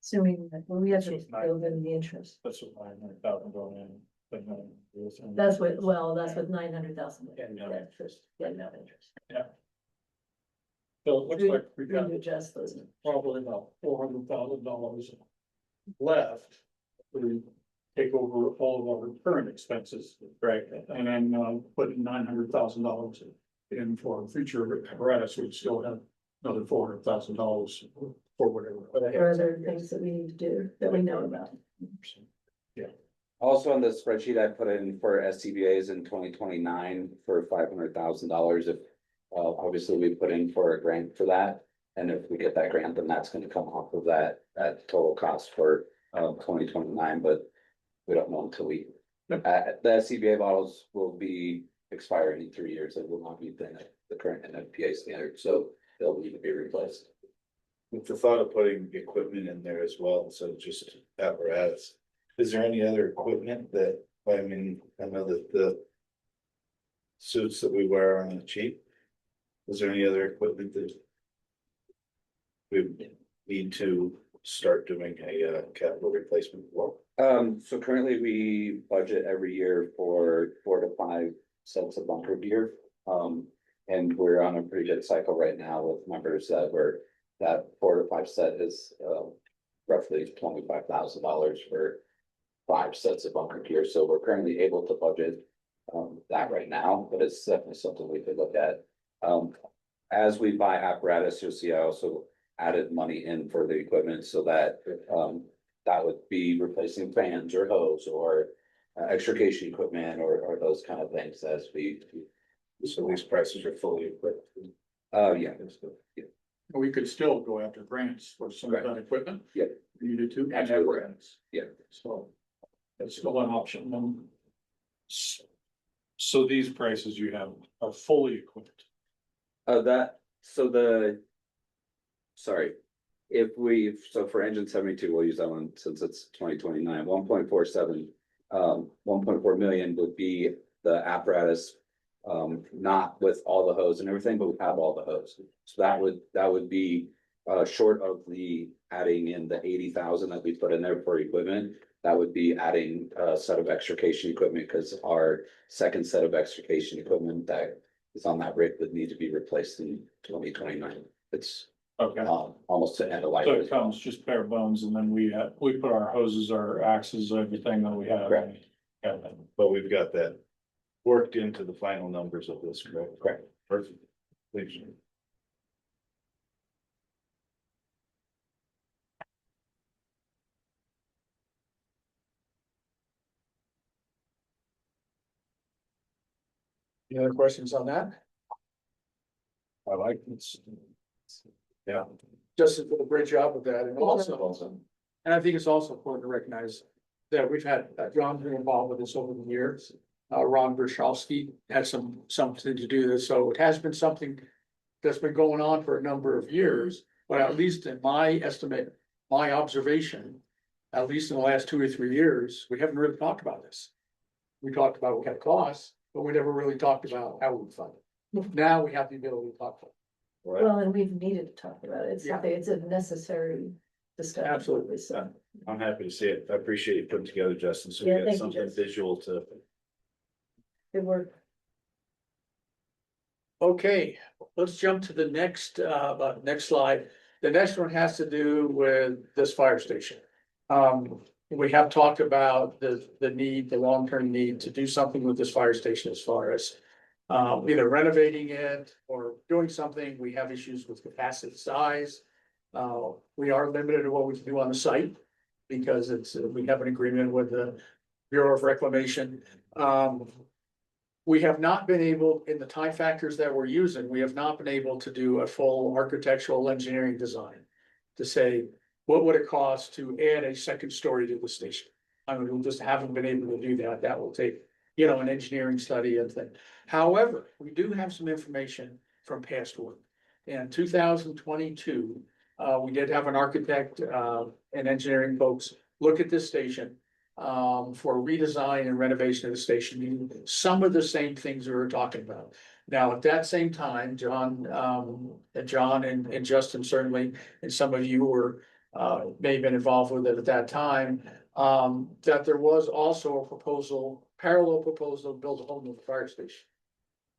Assuming that, well, we have to So it's not- build in the interest. that's what $900,000 going in. But no, That's with 900,000. And no interest. Yeah, no interest. So it looks like we've We got adjust those. probably about $400,000 left. To take over all of our current expenses, right, and then put $900,000 in for future apparatus, we'd still have another $400,000 for whatever. Or other things that we need to do that we know about. Also on the spreadsheet, I put in for SCBA's in 2029 for $500,000. If obviously we put in for a grant for that, and if we get that grant, then that's going to come off of that total cost for 2029. But we don't know until we. Yep. The SCBA models will be expiring in 3 years. It will not meet the current NFPA standard, so they'll need to be replaced. With the thought of putting equipment in there as well, so just apparatus, is there any other equipment that, I mean, I know that the suits that we wear aren't cheap. Is there any other equipment that we need to start doing a capital replacement for? So currently we budget every year for 4 to 5 sets of bunker gear. And we're on a pretty good cycle right now with numbers that 4 to 5 set is, roughly $25,000 for 5 sets of bunker gear. So we're currently able to budget, that right now, but it's definitely something we could look at. As we buy apparatus, you'll see I also added money in for the equipment so that, that would be replacing fans or hose or extrication equipment or those kind of things as we. So these prices are fully equipped. Yeah. We could still go after grants for some of that equipment. Yeah. if we Needed to. and Absolutely. apparatus. Yeah. So that's still an option. So these prices you have are fully equipped. Sorry. So for engine 72, we'll use that one since it's 2029, 1.47. 1.4 million would be the apparatus. Not with all the hose and everything, but we have all the hose. So that would be short of the adding in the 80,000 that we put in there for equipment. That would be adding a set of extrication equipment, because our second set of extrication equipment that is on that rig would need to be replaced in 2029. It's Okay. almost to end of life. So it comes just bare bones and then we put our hoses, our axes, everything that we have. Correct. Yeah. But we've got that worked into the final numbers of this, correct? Correct. Perfect. Thanks. Any other questions on that? I like this. Yeah. Justin did a great job with that, and also, and I think it's also important to recognize that we've had John been involved with this over the years. Ron Bershowski had something to do this, so it has been something that's been going on for a number of years. But at least in my estimate, my observation, at least in the last 2 or 3 years, we haven't really talked about this. We talked about what it costs, but we never really talked about how we fund it. Now we have the ability to talk about Right. Well, and we've needed to talk about it. It's Yeah. something, it's a necessary discussion. Absolutely. So, I'm happy to see it. I appreciate you putting together, Justin, so we Yeah, got thank you, something Justin. visual to. good work. Okay, let's jump to the next slide. The next one has to do with this fire station. We have talked about the need, the long-term need to do something with this fire station as far as either renovating it or doing something. We have issues with capacity size. We are limited to what we can do on the site because we have an agreement with the Bureau of Reclamation. We have not been able, in the time factors that we're using, we have not been able to do a full architectural engineering design to say, what would it cost to add a second story to the station? I mean, we just haven't been able to do that. That will take, an engineering study and thing. However, we do have some information from past work. In 2022, we did have an architect, and engineering folks look at this station for redesign and renovation of the station, some of the same things we were talking about. Now, at that same time, John and Justin certainly, and some of you were may have been involved with it at that time, that there was also a parallel proposal to build a whole new fire station.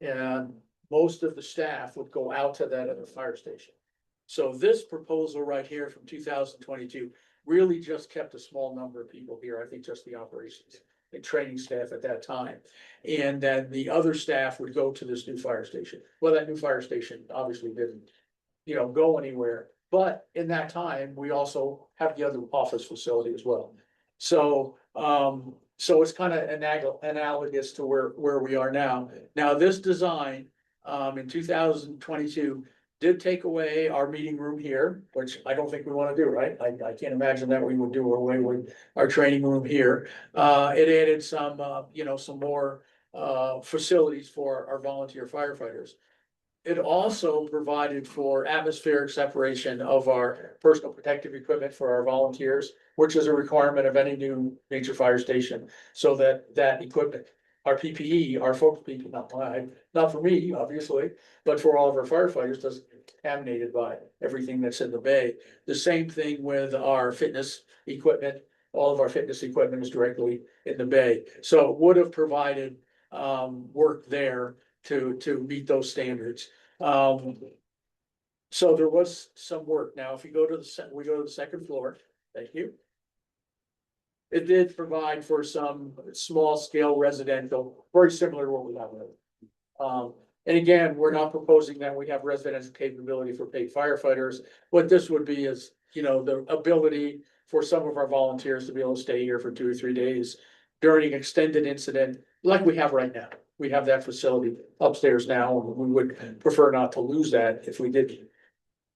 And most of the staff would go out to that other fire station. So this proposal right here from 2022 really just kept a small number of people here, I think just the operations and training staff at that time. And then the other staff would go to this new fire station. Well, that new fire station obviously didn't, go anywhere. But in that time, we also have the other office facility as well. So, it's kind of analogous to where we are now. Now, this design, in 2022 did take away our meeting room here, which I don't think we want to do, right? I can't imagine that we would do away with our training room here. It added some more facilities for our volunteer firefighters. It also provided for atmospheric separation of our personal protective equipment for our volunteers, which is a requirement of any new major fire station, so that equipment, our PPE, our folks PPE, not for me, obviously, but for all of our firefighters, doesn't get contaminated by everything that's in the bay. The same thing with our fitness equipment all of our fitness equipment is directly in the bay. So it would have provided, work there to meet those standards. So there was some work. Now, if you go to we go to the second floor, thank you. It did provide for some small scale residential, very similar to what we have. And again, we're not proposing that we have residential capability for paid firefighters. What this would be is, you know, the ability for some of our volunteers to be able to stay here for 2 or 3 days during an extended incident, like we have right now. We have that facility upstairs now, and we would prefer not to lose that if we did,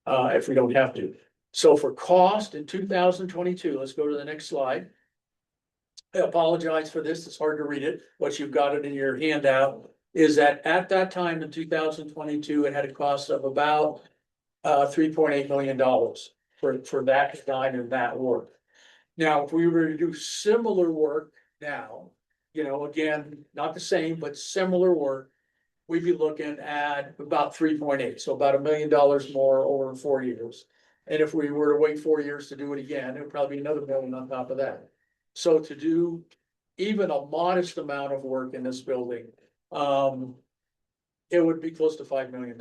if we don't have to. So for cost in 2022, let's go to the next slide. I apologize for this, it's hard to read it, but you've got it in your handout, is that at that time in 2022, it had a cost of about $3.8 million for that design and that work. Now, if we were to do similar work now, you know, again, not the same, but similar work, we'd be looking at about 3.8, so about $1 million more over 4 years. And if we were to wait 4 years to do it again, it would probably be another $1 million on top of that. So to do even a modest amount of work in this building, it would be close to $5 million.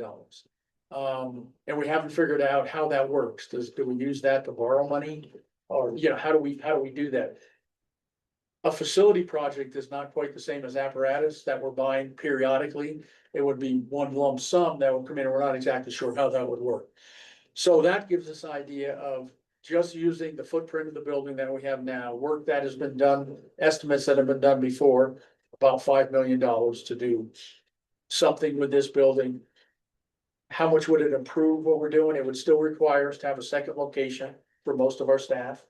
And we haven't figured out how that works. Do we use that to borrow money? Or, you know, how do we do that? A facility project is not quite the same as apparatus that we're buying periodically. It would be one lump sum that would come in. We're not exactly sure how that would work. So that gives us an idea of just using the footprint of the building that we have now, work that has been done, estimates that have been done before, about $5 million to do something with this building. How much would it improve what we're doing? It would still require us to have a second location for most of our staff.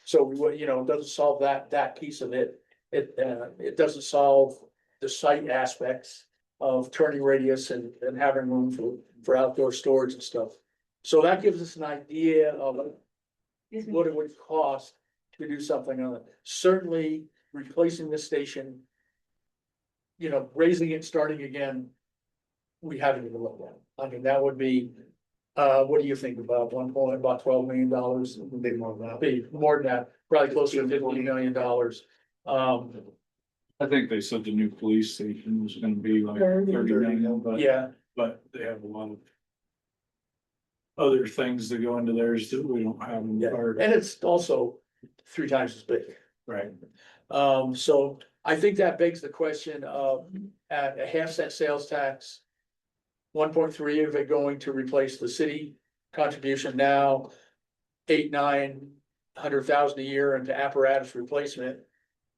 So we would, you know, it doesn't solve that piece of it. It doesn't solve the site aspects of turning radius and having room for outdoor storage and stuff. So that gives us an idea of what it would cost to do something on it. Certainly replacing the station, you know, raising it, starting again, we haven't even looked at. I mean, that would be, what do you think about about $12 million? Maybe more than that. Be more than that, probably closer to $50 million. I think they said the new police station was gonna be like 30 million, but. Yeah, But they have a lot of other things that go into theirs that we don't have in the yeah, fire. and it's also 3 times as big. Right. So I think that begs the question of at a half-cent sales tax. 1.3 of it going to replace the city contribution now, 800,000-900,000 a year into apparatus replacement.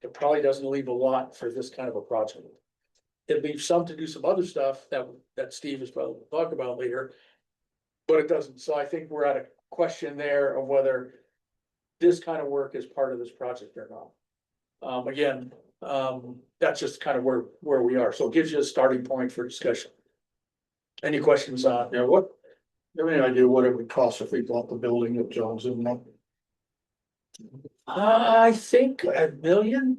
It probably doesn't leave a lot for this kind of a project. It leaves some to do some other stuff that Steve is probably gonna talk about later. But it doesn't, so I think we're at a question there of whether this kind of work is part of this project or not. Again, that's just kind of where we are, so it gives you a starting point for discussion. Any questions on? Yeah, what, you have any idea what it would cost if we bought the building that John's in now? I think $1 million.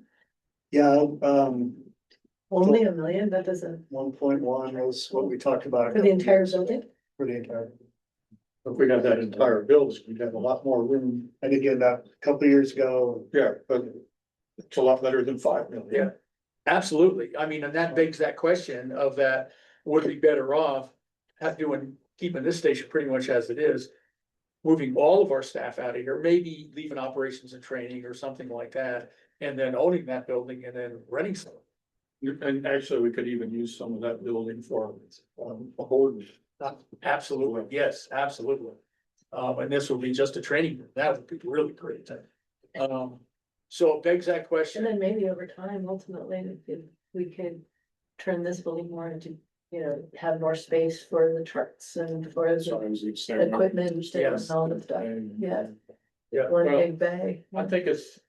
Yeah, Only $1 million, that doesn't, 1.1 was what we talked about. for the entire building? For the entire, If we got that entire building, we'd have a lot more room. I did get that a couple of years ago. Yeah, but it's a lot better than 5 million. Yeah. Absolutely, I mean, and that begs that question of that, would be better off keeping this station pretty much as it is. Moving all of our staff out of here, maybe leaving operations and training or something like that, and then owning that building and then renting some. And actually, we could even use some of that building for a board. Absolutely, yes, absolutely. And this would be just a training, room. That would be really great. So it begs that And question. then maybe over time, ultimately, we could turn this building more into, you know, have more space for the trucks and for the Sometimes it's there. equipment and Yes. all that stuff. Yeah, Yeah, one well, big bay. I think it's,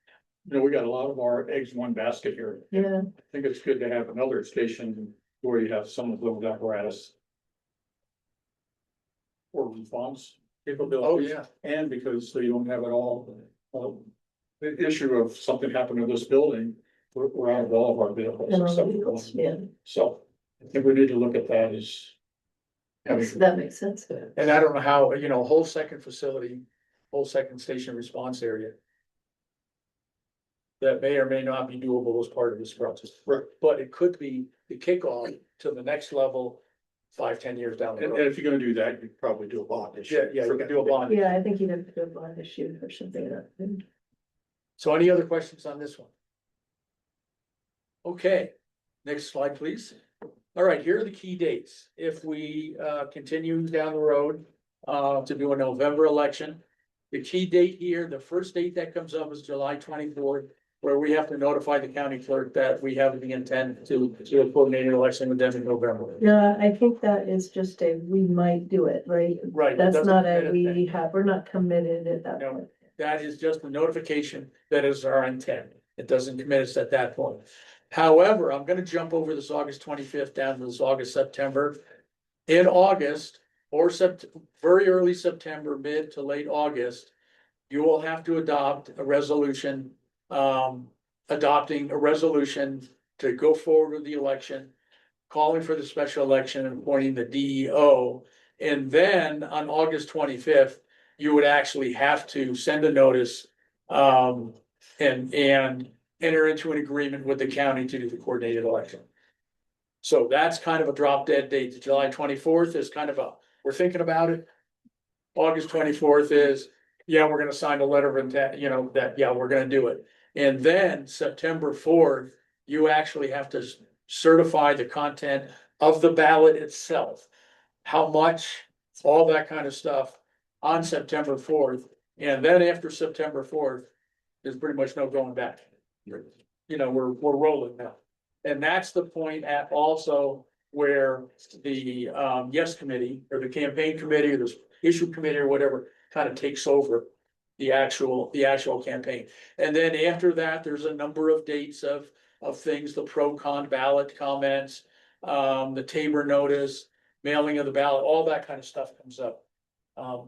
you know, we got a lot of our eggs in one basket here. Yeah, I think it's good to have another station where you have some of those apparatus. Or response oh, capabilities. yeah, And because so you don't have it all, the issue of something happened to this building, we're out of all of our vehicles and and all stuff. the vehicles, yeah, So I think we need to look at that as. having- that makes sense. and I don't know how, you know, whole second facility, whole second station response area. that may or may not be doable as part of this process. Right. But it could be the kickoff to the next level 5-10 years down the And road. if you're gonna do that, you'd probably do a bond issue. Yeah, you can do a bond. Yeah, I think you'd have to do a bond issue or something like that. So any other questions on this one? Okay, next slide, please. All right, here are the key dates. If we continue down the road to do a November election. The key date here, the first date that comes up is July 24th, where we have to notify the county clerk that we have the intent to do a coordinated election with them in November. Yeah, I think that is just a, we might do it, right? Right. it That's doesn't not commit a, anything. we have, we're not committed at that No. point. That is just a notification that is our intent. It doesn't commit us at that point. However, I'm gonna jump over this August 25th down to this August, September. In August or very early September, mid to late August, you will have to adopt a resolution, adopting a resolution to go forward with the election, calling for the special election and appointing the DEO. And then on August 25th, you would actually have to send a notice and enter into an agreement with the county to do the coordinated election. So that's kind of a drop dead date. July 24th is kind of a, we're thinking about it. August 24th is, yeah, we're gonna sign a letter of intent, you know, that, yeah, we're gonna do it. And then September 4th, you actually have to certify the content of the ballot itself. How much, all that kind of stuff on September 4th. And then after September 4th, there's pretty much no going back. You know, we're rolling now. And that's the point at also where the yes committee or the campaign committee or the issue committee or whatever kind of takes over the actual campaign. And then after that, there's a number of dates of things, the pro-con ballot comments, the Tabor notice, mailing of the ballot, all that kind of stuff comes up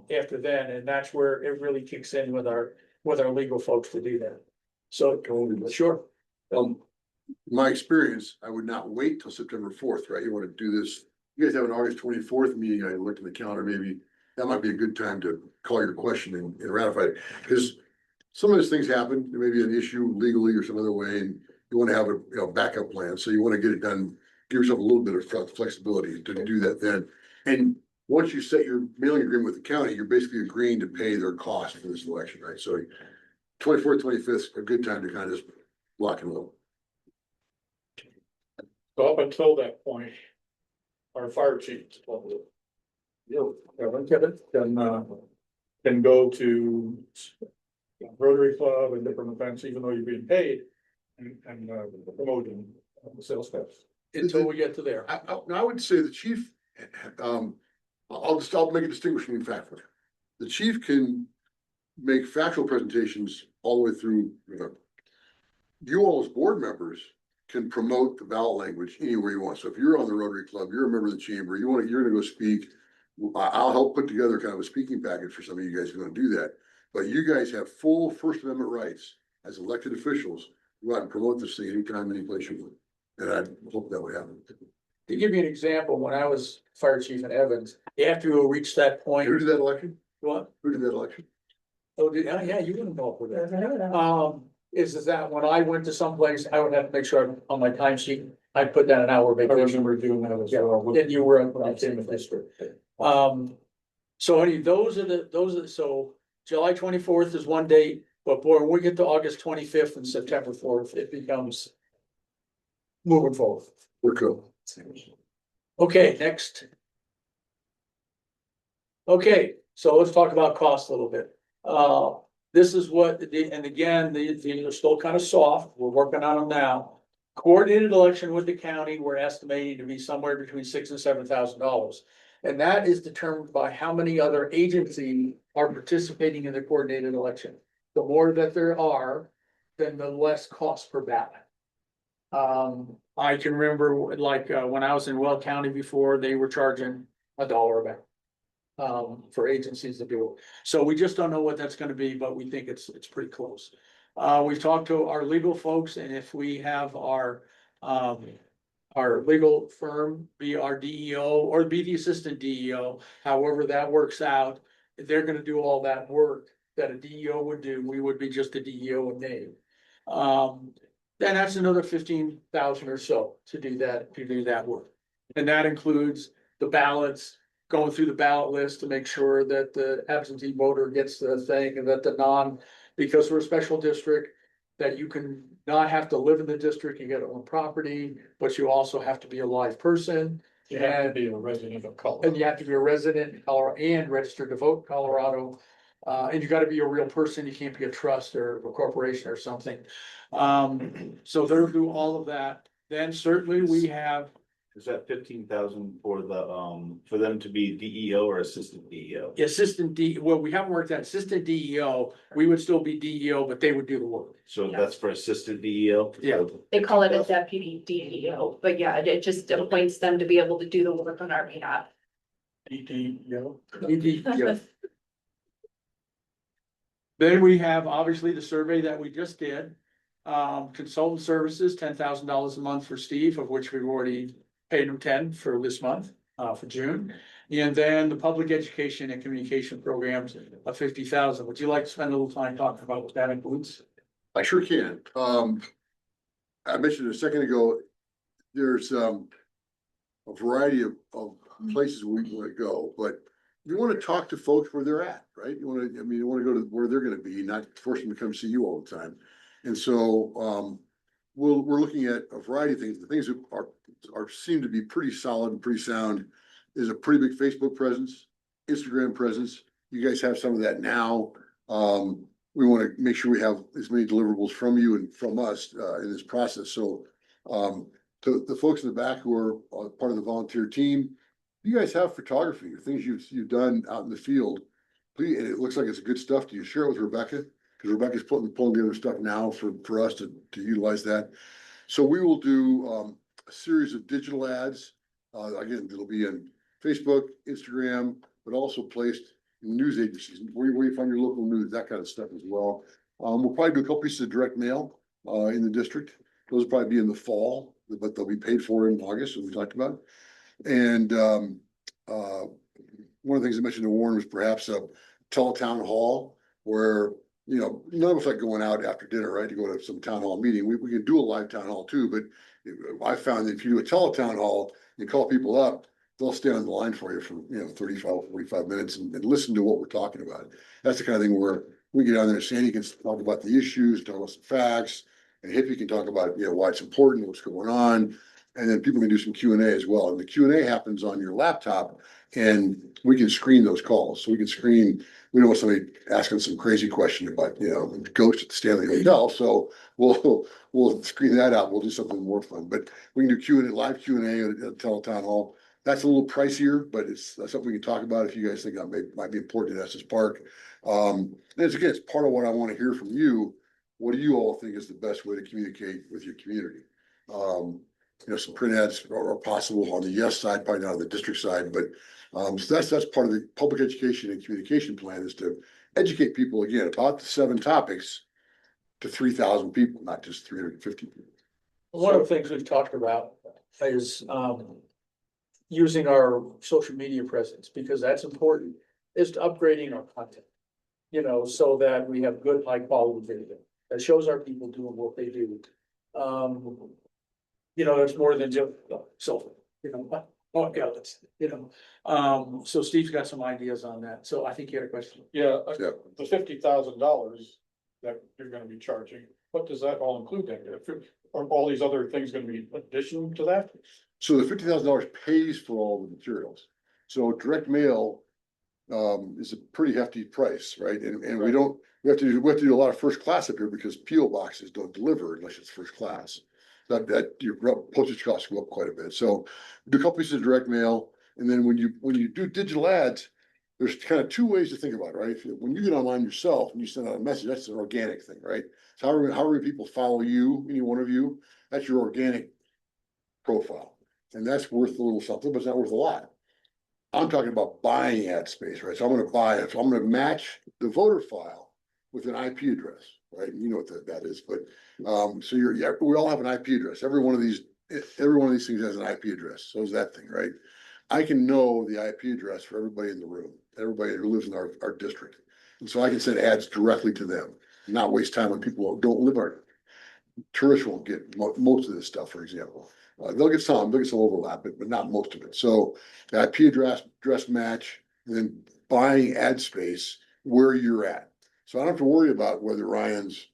after then, and that's where it really kicks in with our legal folks to do that. So, sure. My experience, I would not wait till September 4th, right? You wanna do this, you guys have an August 24th meeting, I looked at the calendar, maybe that might be a good time to call your question and ratify it. Cause some of these things happen, there may be an issue legally or some other way, and you wanna have a backup plan, so you wanna get it done. Give yourself a little bit of flexibility to do that then. And once you set your mailing agreement with the county, you're basically agreeing to pay their cost for this election, right? So 24th, 25th is a good time to kind of just lock and load. So up until that point, our fire chief. Can go to Rotary Club and different events, even though you're being paid and promoting the sales tax. Until we get to there. I would say the chief, I'll make a distinguishing factor. The chief can make factual presentations all the way through. You all as board members can promote the ballot language anywhere you want. So if you're on the Rotary Club, you're a member of the chamber, you're gonna go speak. I'll help put together kind of a speaking package for some of you guys who are gonna do that. But you guys have full First Amendment rights as elected officials. Go out and promote this thing anytime, any place you want. And I hope that would happen. To give you an example, when I was fire chief in Evans, after you reach that point, Who did that election? what? Who did that election? Oh, yeah, you wouldn't know with that. Is that when I went to someplace, I would have to make sure on my time sheet, I put down an hour I vacation. remember doing that as Yeah, well. then you were when I came in district. So any, those are, so July 24th is one date, but boy, when we get to August 25th and September 4th, it becomes moving forward. We're cool. Okay, next. Okay, so let's talk about cost a little bit. This is what, and again, these are still kind of soft, we're working on them now. Coordinated election with the county, we're estimating to be somewhere between $6,000 and $7,000. And that is determined by how many other agencies are participating in the coordinated election. The more that there are, then the less cost per ballot. I can remember like, when I was in Weld County before, they were charging $1 a ballot. For agencies to do it. So we just don't know what that's gonna be, but we think it's pretty close. We've talked to our legal folks, and if we have our legal firm be our DEO or be the assistant DEO, however that works out, they're gonna do all that work that a DEO would do. We would be just a DEO in name. Then that's another 15,000 or so to do that work. And that includes the ballots, going through the ballot list to make sure that the absentee voter gets the thing and that because we're a special district, that you can not have to live in the district, you get own property, but you also have to be a live person. You have to be a resident of Colorado. And you have to be a resident in Colorado and registered to vote in Colorado. And you gotta be a real person, you can't be a trust or a corporation or something. So they'll do all of that. Then certainly we have, Is that 15,000 for for them to be DEO or assistant DEO? well, we haven't worked out assistant DEO, we would still be DEO, but they would do the work. So that's for assistant DEO? Yeah. They call it a deputy DEO, but yeah, it just appoints them to be able to do the work on our behalf. DEO. Then we have obviously the survey that we just did. Consultant services, $10,000 a month for Steve, of which we've already paid him 10 for this month, for June. And then the public education and communication programs of 50,000. Would you like to spend a little time talking about what that includes? I sure can. I mentioned a second ago, there's a variety of places we want to go, but you want to talk to folks where they're at, right? You want to go to where they're going to be, not force them to come see you all the time. And so, we're looking at a variety of things. The things that seem to be pretty solid and pretty sound is a pretty big Facebook presence, Instagram presence. You guys have some of that now. We want to make sure we have as many deliverables from you and from us in this process. So, to the folks in the back who are part of the volunteer team, you guys have photography, things you've done out in the field. Please, and it looks like it's good stuff. Do you share it with Rebecca? Because Rebecca's pulling together stuff now for us to utilize that. So we will do a series of digital ads. Again, it'll be in Facebook, Instagram, but also placed in news agencies, where you find your local news, that kind of stuff as well. We'll probably do a couple pieces of direct mail in the district. Those will probably be in the fall, but they'll be paid for in August, as we talked about. And one of the things I mentioned to Warren was perhaps a teletown hall where, you know, none of us like going out after dinner, right, to go to some town hall meeting. We can do a live town hall too, but I found that if you do a teletown hall, you call people up, they'll stay on the line for you for, 35, 45 minutes and listen to what we're talking about. That's the kind of thing where we get on there, Sandy can talk about the issues, talk about some facts, and Hippie can talk about, why it's important, what's going on. And then people can do some Q&A as well. And the Q&A happens on your laptop and we can screen those calls. So we can screen, we don't want somebody asking some crazy question about, ghosts at the Stanley Hotel. So we'll screen that out. We'll do something more fun, but we can do Q&A, live Q&A at Teletown Hall. That's a little pricier, but that's something we can talk about if you guys think that might be important to Estes Park. And it's part of what I want to hear from you. What do you all think is the best way to communicate with your community? Some print ads are possible on the yes side, probably not on the district side, but so that's part of the public education and communication plan, is to educate people again about the 7 topics to 3,000 people, not just 350 people. One of the things we've talked about is using our social media presence, because that's important, is to upgrading our content. So that we have good, high quality video that shows our people doing what they do. It's more than just so, oh, yeah, so Steve's got some ideas on that. So I think you had a question. Yeah, Yeah. the $50,000 that you're gonna be charging, what does that all include then? Are all these other things gonna be additional to that? So the $50,000 pays for all the materials. So direct mail is a pretty hefty price, right? And we have to do a lot of first class up here because PO boxes don't deliver unless it's first class. That your postage costs go up quite a bit. So do a couple pieces of direct mail, and then when you do digital ads, there's kind of 2 ways to think about it, right? When you get online yourself and you send out a message, that's an organic thing, right? So however many people follow you, any one of you, that's your organic profile, and that's worth a little something, but it's not worth a lot. I'm talking about buying ad space, right? So I'm going to buy it. So I'm going to match the voter file with an IP address, right? You know what that is, but so we all have an IP address. Every one of these things has an IP address. So is that thing, right? I can know the IP address for everybody in the room, everybody who lives in our district. And so I can send ads directly to them, not waste time on people who don't live our. tourists won't get most of this stuff, for example. They'll get some overlap, but not most of it. So IP address match, and then buying ad space where you're at. So I don't have to worry about whether Ryan's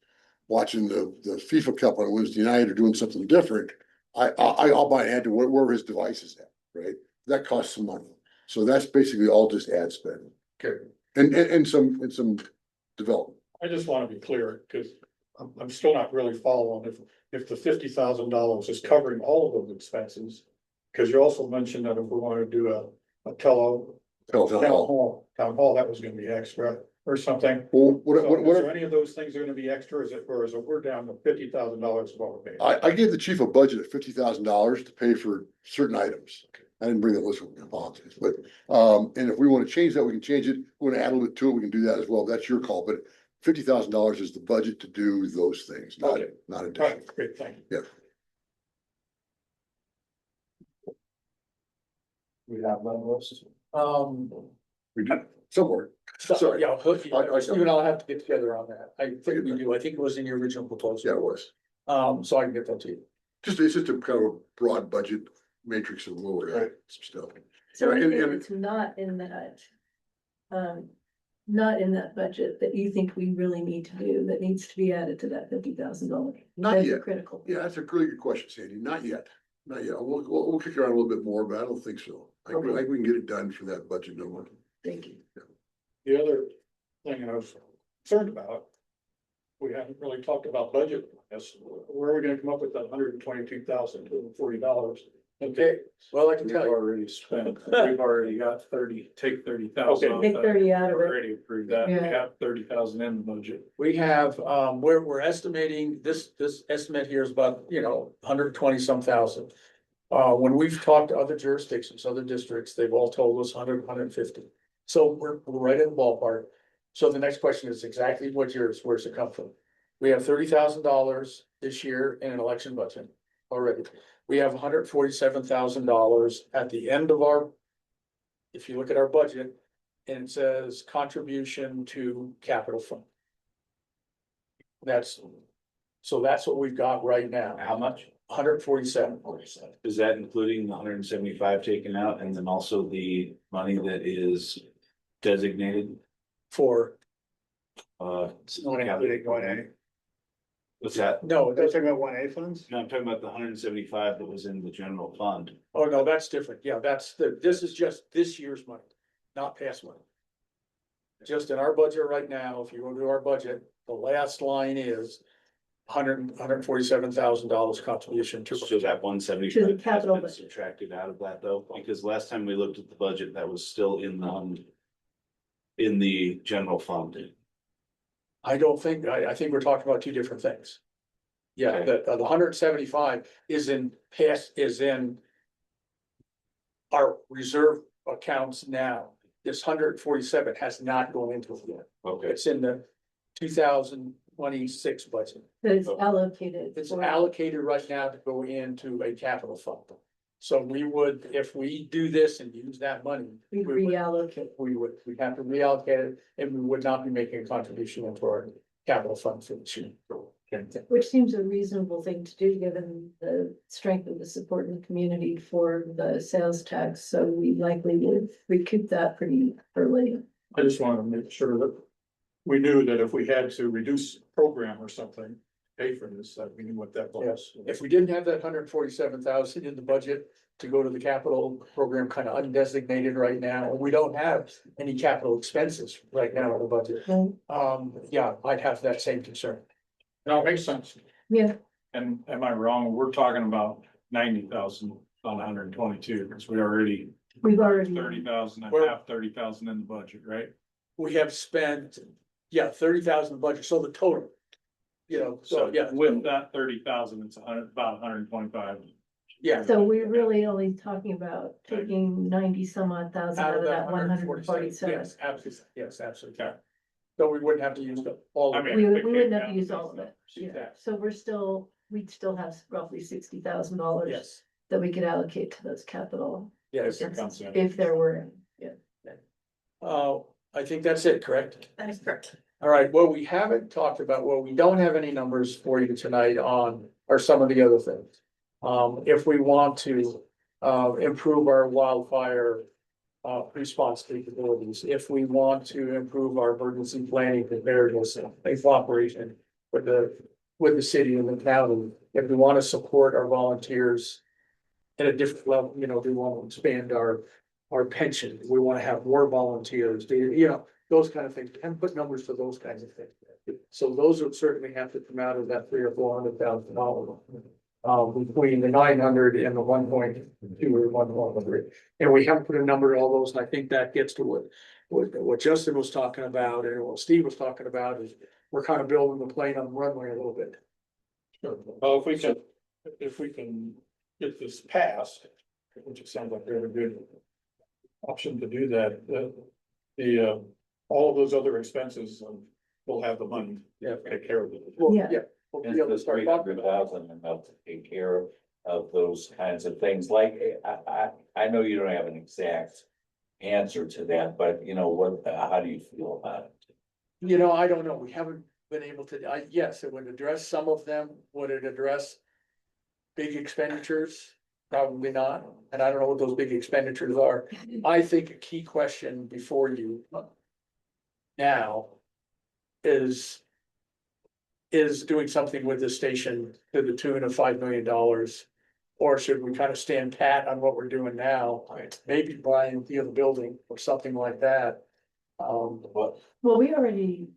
watching the FIFA Cup on Wednesday night or doing something different. I'll buy an ad to wherever his device is at, right? That costs some money. So that's basically all just ad spend. Okay. And some development. I just wanna be clear, cause I'm still not really following if the $50,000 is covering all of those expenses. Cause you also mentioned that if we wanna do a town hall, that was gonna be extra or something. Well, So is what, there any of those things are gonna be extra, or is it we're down to $50,000 of what we're paying? I gave the chief a budget of $50,000 to pay for certain items. I didn't bring that list with me, apologies, but, and if we wanna change that, we can change it. We wanna add a little bit to it, we can do that as well. That's your call, but $50,000 is the budget to do those things, not Okay. additional. Alright, great, thank you. We have one of those. We do, somewhere. Sorry. Yeah, I- you and I'll have to get together on that. I think we do. I think it was in your original proposal. Yeah, it was. So I can get that to you. It's just a kind of a broad budget matrix of lower, Right. some stuff. So And- anything and- that's not in that budget that you think we really need to do, that needs to be added to that $50,000? Not That's yet. critical. Yeah, that's a really good question, Sandy. Not yet. Not yet. We'll kick around a little bit more, but I don't think so. I think we can get it done for that budget number. Thank you. The other thing I was concerned about, we haven't really talked about budget, yes, where are we gonna come up with that $122,240? Okay, well, I can We've tell you, already spent, we've already got 30,000 Okay. off Take that. 30 out of it. Already approved that, we Yeah. have 30,000 in the budget. we have, we're estimating, this estimate here is about, 120 some thousand. When we've talked to other jurisdictions, other districts, they've all told us 150. So we're right in the ballpark. So the next question is exactly what's yours, where's it come from? We have $30,000 this year in an election budget already. We have $147,000 at the end of if you look at our budget, and it says contribution to capital fund. That's what we've got right now, How much? 147. Is that including the 175 taken out and then also the money that is designated? For, What's One A. that? no, Are you talking about 1A funds? No, I'm talking about the 175 that was in the general fund. oh no, that's different. Yeah, this is just this year's money, not past money. Just in our budget right now, if you go to our budget, the last line is $147,000 contribution to. So that 175 To the has capital been budget. subtracted out of that though, because last time we looked at the budget, that was still in the general fund. I don't think, I think we're talking about two different things. Yeah, Okay. the 175 is in our reserve accounts now. This 147 has not gone into it yet. Okay. It's in the 2026 budget. But it's Okay. allocated. It's for- allocated right now to go into a capital fund. So we would, if we do this and use that money, We would- reallocate. we'd have to reallocate it, and we would not be making a contribution into our capital fund for this year. Which seems a reasonable thing to do, given the strength of the support in the community for the sales tax, so we likely would recoup that pretty early. I just wanted to make sure that we knew that if we had to reduce program or something, pay for this, that we knew what that was. If we didn't have that 147,000 in the budget to go to the capital program, kind of undesignated right now, and we don't have any capital expenses right now in the budget. Yeah, I'd have that same concern. No, it makes sense. Yeah, And am I wrong? We're talking about 90,000 on 122, because we already we've already. 30,000 and Well- half 30,000 in the budget, right? We have spent, 30,000 budget, so the total. So, yeah, With that 30,000, it's about 125. yeah. So we're really only talking about taking 90 some odd thousand out of that 147. Yes, absolutely, yes, absolutely. So we wouldn't have to use all I of mean, it. We wouldn't have to use all of it. See Yeah, that. so we'd still have roughly $60,000 Yes, that we could allocate to those capital. yes. If it comes in. If there were, yeah. I think that's it, correct? That is correct. All right, what we haven't talked about, what we don't have any numbers for you tonight on are some of the other things. If we want to, improve our wildfire. Response capabilities, if we want to improve our emergency planning preparedness and cooperation with the city and the county. If we want to support our volunteers at a different level, you know, we want to expand our pension, we want to have more volunteers, you know, those kind of things, and put numbers to those kinds of things. So those would certainly have to come out of that $300,000 or $400,000. Between the 900 and the 1.2 or 1.3. And we haven't put a number to all those, and I think that gets to what Justin was talking about and what Steve was talking about is we're kind of building the plane on the runway a little bit. Well, if we can get this passed, which it sounds like they're a good option to do that, all of those other expenses, will have the money. Yeah. to Take care of it. Well, Yeah. yeah. We'll be And able to this start talking about 300,000 enough to take care of those kinds of things, like, I know you don't have an exact answer to that, but you know, how do you feel about it? You know, I don't know, we haven't been able to, yes, it would address some of them, would it address? Big expenditures? Probably not, and I don't know what those big expenditures are. I think a key question before you. Now. Is doing something with the station to the tune of $5 million. Or should we kind of stand pat on what we're doing now, maybe buying the other building or something like that? But Well, we already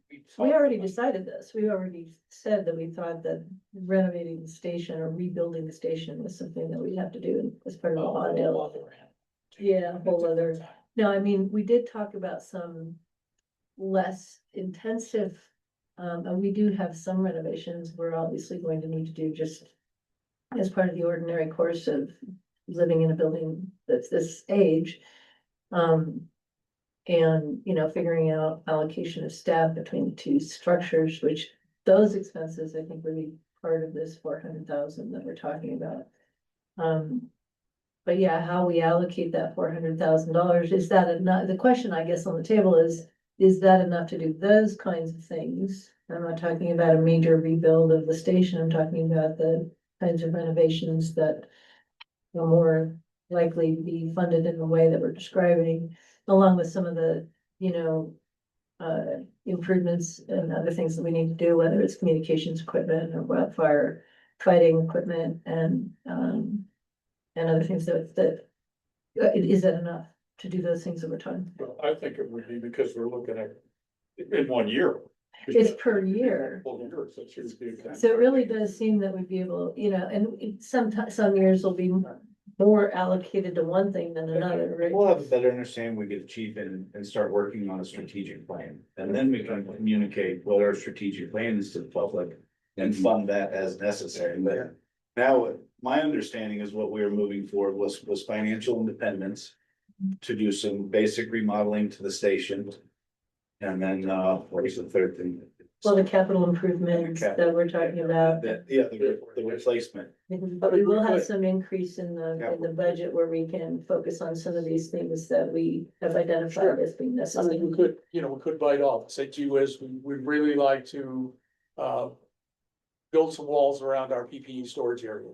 decided this. We already said that we thought that renovating the station or rebuilding the station was something that we'd have to do as part of the audit. Yeah, a whole other, no, I mean, we did talk about some less intensive. And we do have some renovations we're obviously going to need to do just as part of the ordinary course of living in a building that's this age. And, you know, figuring out allocation of staff between the two structures, which those expenses, I think, would be part of this 400,000 that we're talking about. But yeah, how we allocate that $400,000, is that enough? The question, I guess, on the table is that enough to do those kinds of things? I'm not talking about a major rebuild of the station, I'm talking about the kinds of renovations that are more likely to be funded in the way that we're describing, along with some of the, you know, improvements and other things that we need to do, whether it's communications equipment or wildfire fighting equipment and other things that is that enough to do those things over time? Well, I think it would be because we're looking at in 1 year. It's per year. Full year, so it should be okay. So it really does seem that we'd be able, you know, and some years will be more allocated to one thing than another, right? We'll have a better understanding, we get achieve and start working on a strategic plan. And then we can communicate what our strategic plan is to the public and fund that as necessary. But now, my understanding is what we were moving for was financial independence to do some basic remodeling to the station. And then, what was the third thing? Well, the capital improvements that we're talking about. The replacement. But we will have some increase in the budget where we can focus on some of these things that we have identified as being I necessary. mean, we could bite off, say, gee whiz, we'd really like to, build some walls around our PPE storage area.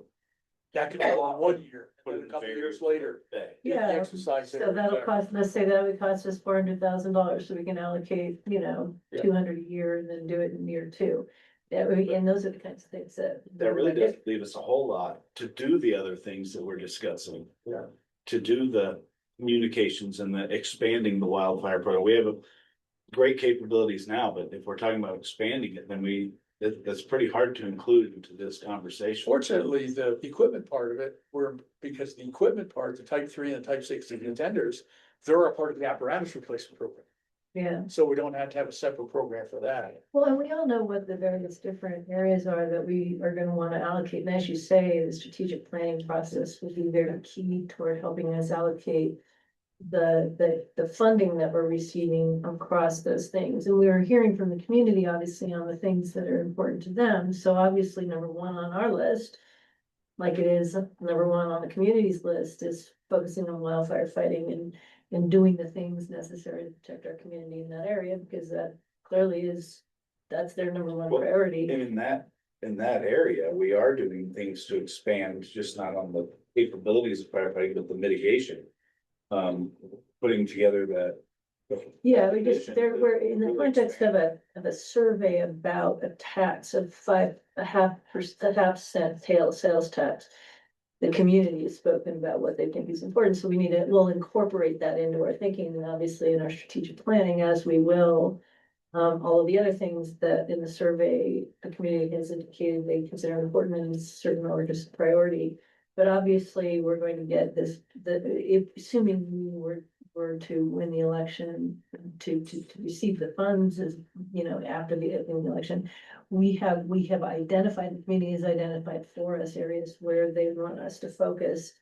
That could go on 1 year, and then a couple of years later, get the Yeah, exercise there. so that'll cost, let's say that would cost us $400,000, so we can allocate, you know, Yeah. 200 a year and then do it in year two. And those are the kinds of things that. That really does leave us a whole lot to do the other things that we're discussing. Yeah. To do the communications and the expanding the wildfire program. We have a great capabilities now, but if we're talking about expanding it, then that's pretty hard to include into this conversation. Fortunately, the equipment part of it, because the equipment part, the type 3 and the type 6 contenders, they're a part of the apparatus replacement program. Yeah, So we don't have to have a separate program for that. well, and we all know what the various different areas are that we are gonna wanna allocate, and as you say, the strategic planning process will be very key toward helping us allocate the funding that we're receiving across those things, and we are hearing from the community, obviously, on the things that are important to them, so obviously, number one on our list, like it is number one on the community's list, is focusing on wildfire fighting and doing the things necessary to protect our community in that area, because that clearly is, that's their number one Well, priority. And in that area, we are doing things to expand, just not on the capabilities of firefighting, but the mitigation. Putting together that. Yeah, we just, we're in the context of a survey about a tax of 5.5% sales tax. The community has spoken about what they think is important, so we'll incorporate that into our thinking, and obviously in our strategic planning, as we will. All of the other things that in the survey, the community has indicated they consider important and certain are just priority. But obviously, we're going to get this, assuming we were to win the election, to receive the funds, as you know, after the election. We have identified, the community has identified for us areas where they want us to focus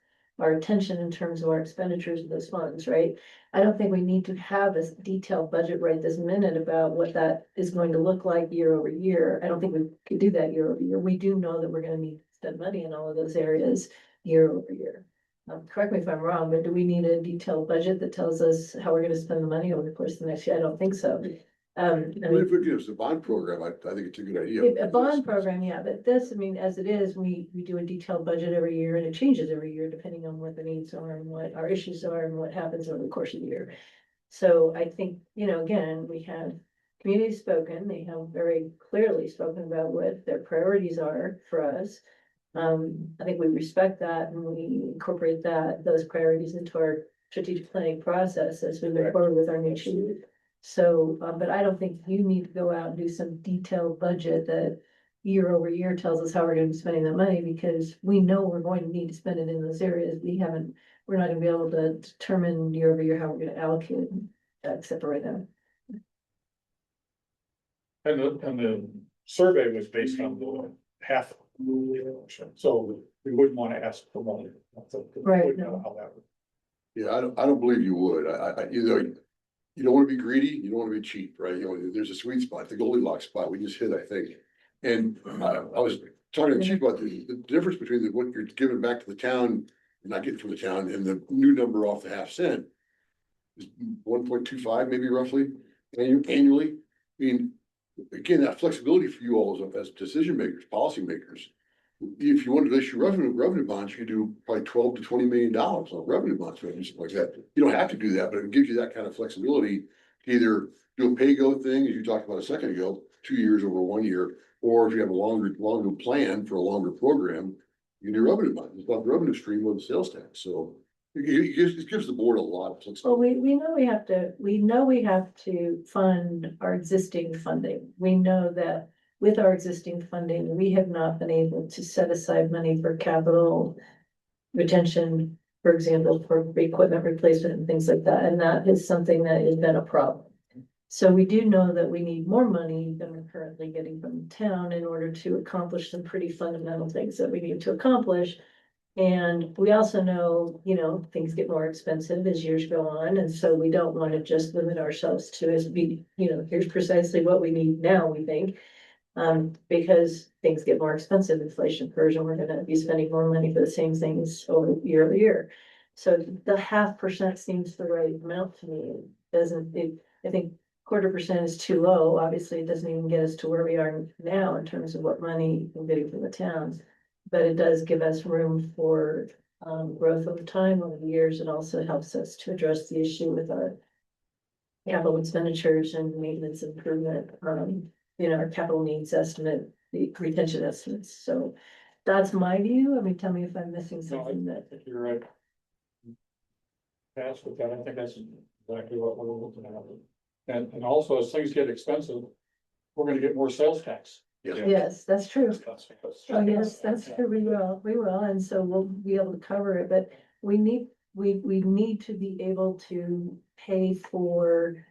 our attention in terms of our expenditures of those funds, right? I don't think we need to have a detailed budget right this minute about what that is going to look like year over year. I don't think we could do that year over year. We do know that we're gonna need to spend money in all of those areas year over year. Correct me if I'm wrong, but do we need a detailed budget that tells us how we're gonna spend the money over the course of the next year? I don't think so. I But mean, if it gives a bond program, I think it's a good idea. a bond program, yeah, but this, I mean, as it is, we do a detailed budget every year and it changes every year depending on what the needs are and what our issues are and what happens over the course of the year. So I think, you know, again, we have community spoken, they have very clearly spoken about what their priorities are for us. I think we respect that and we incorporate those priorities into our strategic planning process as we move forward with our new chief. So, but I don't think you need to go out and do some detailed budget that year over year tells us how we're gonna be spending that money, because we know we're going to need to spend it in those areas. We're not gonna be able to determine year over year how we're gonna allocate it, except for right now. And the survey was based on the half. So we wouldn't want to ask for money. Right, Wouldn't know no. how that would. Yeah, I don't believe you would. You know, you don't wanna be greedy, you don't wanna be cheap, right? You know, there's a sweet spot, the Goldilocks spot we just hit, I think. And I was talking to the chief about the difference between what you're giving back to the town, and not getting from the town, and the new number off the half cent. Is 1.25 maybe roughly annually. I mean, again, that flexibility for you all as decision makers, policy makers. If you wanted to issue revenue bonds, you could do probably $12 to $20 million on revenue bonds, or something like that. You don't have to do that, but it gives you that kind of flexibility to either do a pay-go thing, as you talked about a second ago, 2 years over 1 year, or if you have a longer plan for a longer program, you can do revenue bonds. It's about the revenue stream with the sales tax, so it gives the board a lot of Well, flexibility. we know we have to fund our existing funding. We know that with our existing funding, we have not been able to set aside money for capital retention, for example, for equipment replacement and things like that, and that is something that has been a problem. So we do know that we need more money than we're currently getting from the town in order to accomplish some pretty fundamental things that we need to accomplish. And we also know, you know, things get more expensive as years go on, and so we don't want to just limit ourselves to here's precisely what we need now, we think. Because things get more expensive, inflation occurs, and we're gonna be spending more money for the same things year over year. So the 0.5% seems the right amount to me. I think 0.25% is too low. Obviously, it doesn't even get us to where we are now in terms of what money we're getting from the towns. But it does give us room for growth over time, over the years. It also helps us to address the issue with our capital expenditures and maintenance improvement, our capital needs estimate, the retention estimates. So that's my view. I mean, tell me if I'm missing No, I something that. think you're right. That's with that, I think that's exactly what we're looking at. And also, as things get expensive, we're gonna get more sales tax. Yes, that's true. That's- Oh, yes, that's true. We will. And so we'll be able to cover it, but we need to be able to pay for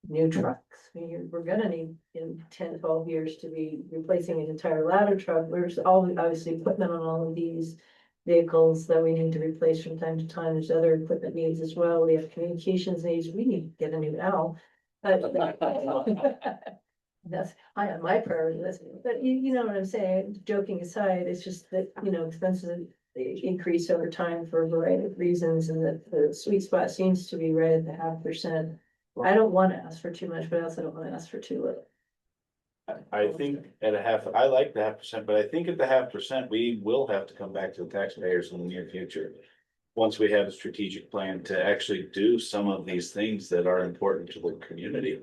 new trucks. I mean, we're gonna need in 10, 12 years to be replacing an entire ladder truck. There's obviously equipment on all of these vehicles that we need to replace from time to time. There's other equipment needs as well. We have communications needs. We need to get a new owl. That's high on my priority list, but you know what I'm saying, joking aside, it's just that, expenses increase over time for a variety of reasons, and that the sweet spot seems to be right at the 0.5%. I don't wanna ask for too much, but I also don't wanna ask for too little. I think at a half, I like the 0.5%, but I think at the 0.5%, we will have to come back to the taxpayers in the near future. Once we have a strategic plan to actually do some of these things that are important to the community.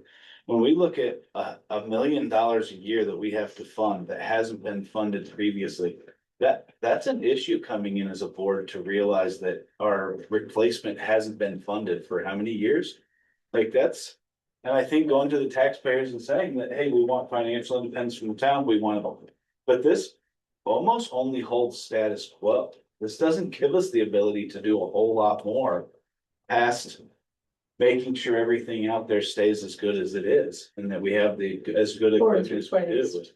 When we look at $1 million a year that we have to fund that hasn't been funded previously. That's an issue coming in as a board to realize that our replacement hasn't been funded for how many years? Like that's, and I think going to the taxpayers and saying that, hey, we want financial independence from the town, we want it. But this almost only holds status quo. This doesn't give us the ability to do a whole lot more past making sure everything out there stays as good as it is and that we have the, as good a Or as it's we do. replaced.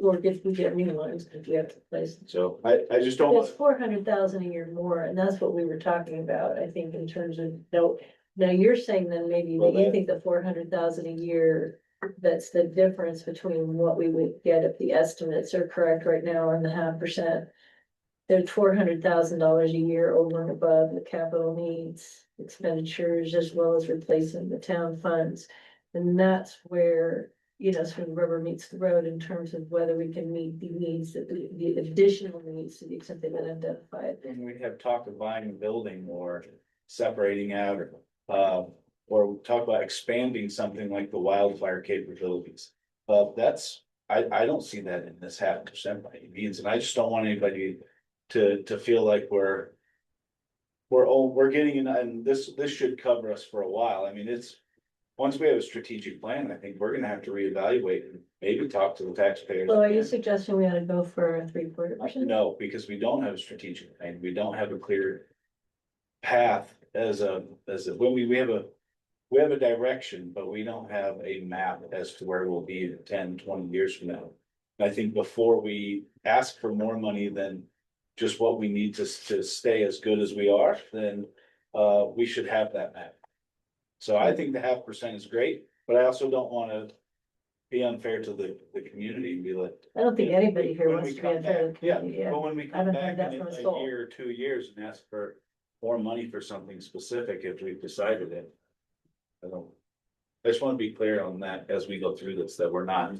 Or if we get new ones, if we have to place. So I just don't. It's 400,000 a year more, and that's what we were talking about, I think, in terms of, no, now you're saying then maybe Well, that you that- think the 400,000 a year. That's the difference between what we would get if the estimates are correct right now on the 0.5%. There's $400,000 a year over and above the capital needs expenditures as well as replacing the town funds. And that's where, sort of rubber meets the road in terms of whether we can meet the needs that the additional needs to the extent they've been identified. When we have talked of buying a building or separating out, or we talk about expanding something like the wildfire capabilities. I don't see that in this 0.5% by any means, and I just don't want anybody to feel like we're getting in, and this should cover us for a while. I mean, once we have a strategic plan, I think we're gonna have to reevaluate and maybe talk to the taxpayers. So are you suggesting we ought to go for a 3/4%? No, because we don't have a strategic plan. We don't have a clear path when we have a direction, but we don't have a map as to where we'll be 10, 20 years from now. And I think before we ask for more money than just what we need to stay as good as we are, then we should have that map. So I think the 0.5% is great, but I also don't wanna be unfair to the community and be like. I don't think anybody here When wants we to be come unfair to the back- Yeah, community. but when we I come haven't back heard that in from a a soul. year or 2 years and ask for more money for something specific, if we've decided it. I just wanna be clear on that as we go through this, that we're not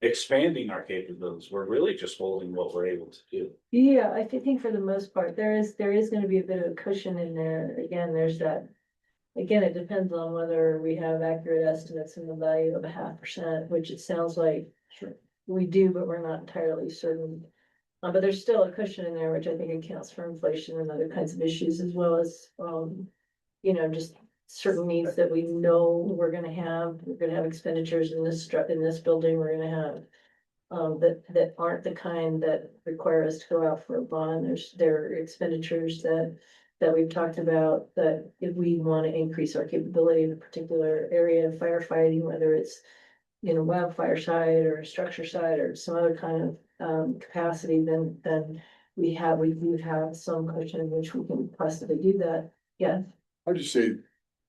expanding our capabilities. We're really just holding what we're able to do. Yeah, I think for the most part, there is gonna be a bit of a cushion in there. Again, there's that. Again, it depends on whether we have accurate estimates in the value of a 0.5%, which it sounds like we do, but we're not entirely certain. But there's still a cushion in there, which I think accounts for inflation and other kinds of issues as well as, just certain needs that we know we're gonna have. We're gonna have expenditures in this building, we're gonna have. That aren't the kind that require us to go out for a bond. There are expenditures that we've talked about, that if we want to increase our capability in a particular area of firefighting, whether it's, wildfire side or a structure side or some other kind of capacity, then we do have some cushion in which we can possibly do that. Yeah. I just say,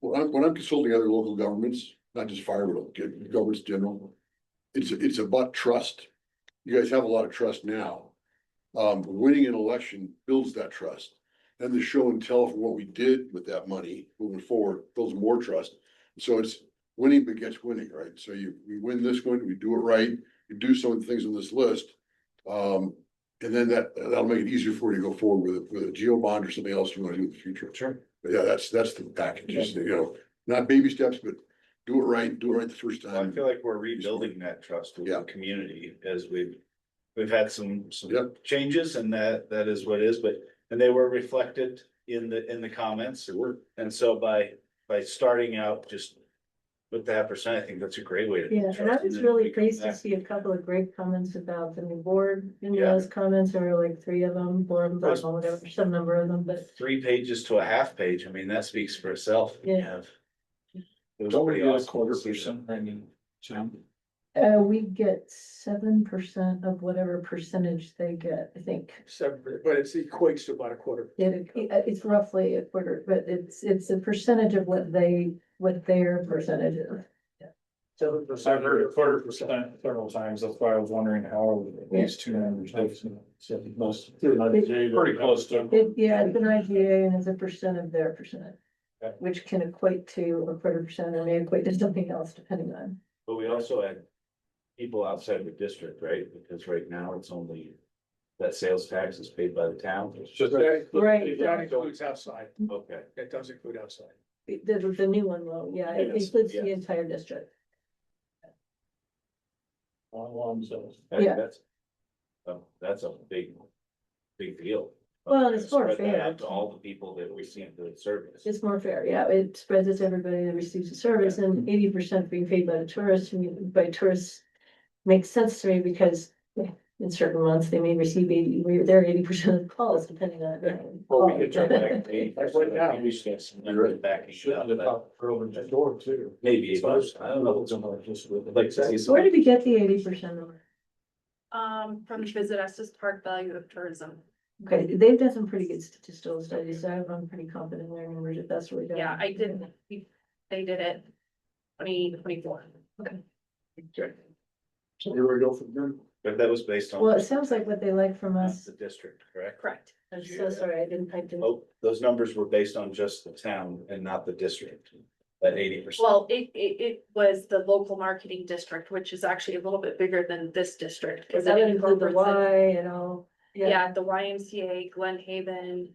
when I'm consulting other local governments, not just fire, but governments in general, it's about trust. You guys have a lot of trust now. Winning an election builds that trust. Then the show and tell for what we did with that money moving forward builds more trust. So it's winning begets winning, right? So we win this one, we do it right, you do some of the things on this list. And then that'll make it easier for you to go forward with a geo bond or something else you want to do in the future. Sure. But yeah, that's the package, just, not baby steps, but do it right the first Well, I time. feel like we're rebuilding that trust with the community as we've had some Yep. changes, and that is what it is, and they were reflected in the comments. And so by starting out just with that percent, I think that's a great way to. Yeah, and I was really pleased to see a couple of great comments about the new board in those comments. There were like 3 of them, 4 of them, I don't know, whatever, some number of them, but 3 pages to a half page. I mean, that speaks for itself. Yeah. It was Don't we pretty do a awesome to see 1/4%, I mean, Jim? we get 7% of whatever percentage they get, I think. Separate, but it equates to about a quarter. It's roughly a quarter, but it's a percentage of what their percentage is. I've heard a 1/4% several times, that's why I was wondering how these two numbers. Pretty close to. Yeah, it's an IGA and it's a percent of their percentage. Okay. which can equate to a 1/4% or may equate to something else depending on. But we also had people outside of the district, right? Because right now it's only that sales tax is paid by the town. It's just, Right. That includes outside, okay. it does include outside. The new one will, yeah, it Yes, includes the yes. entire district. I think Yeah. That's a big deal. Well, and it's more Spread that fair. out to all the people that receive the service. It's more fair, yeah, it spreads it to everybody that receives the service and 80% being paid by the tourists, and by tourists. Makes sense to me because in certain months, they may receive 80% of the calls depending on. Well, we could jump back to Right. backing it up, but Over the door too. maybe, but I don't know. I'd like to see some. Where did we get the 80% number? From Visit Estes Park Value of Tourism. Okay, they've done some pretty good statistical studies, so I'm pretty confident in their numbers if that's what we got. Yeah, I did, they did it 2024. So here we go from there. But that was based on. Well, it sounds like what they like from not us. The district, correct? Correct. I'm so sorry, I didn't. Oh, those numbers were based on just the town and not the district, that 80%. Well, it was the local marketing district, which is actually a little bit bigger than this district. Cause Because that it would include the incorporates Y and all. Yeah, the YMCA, Glen Haven,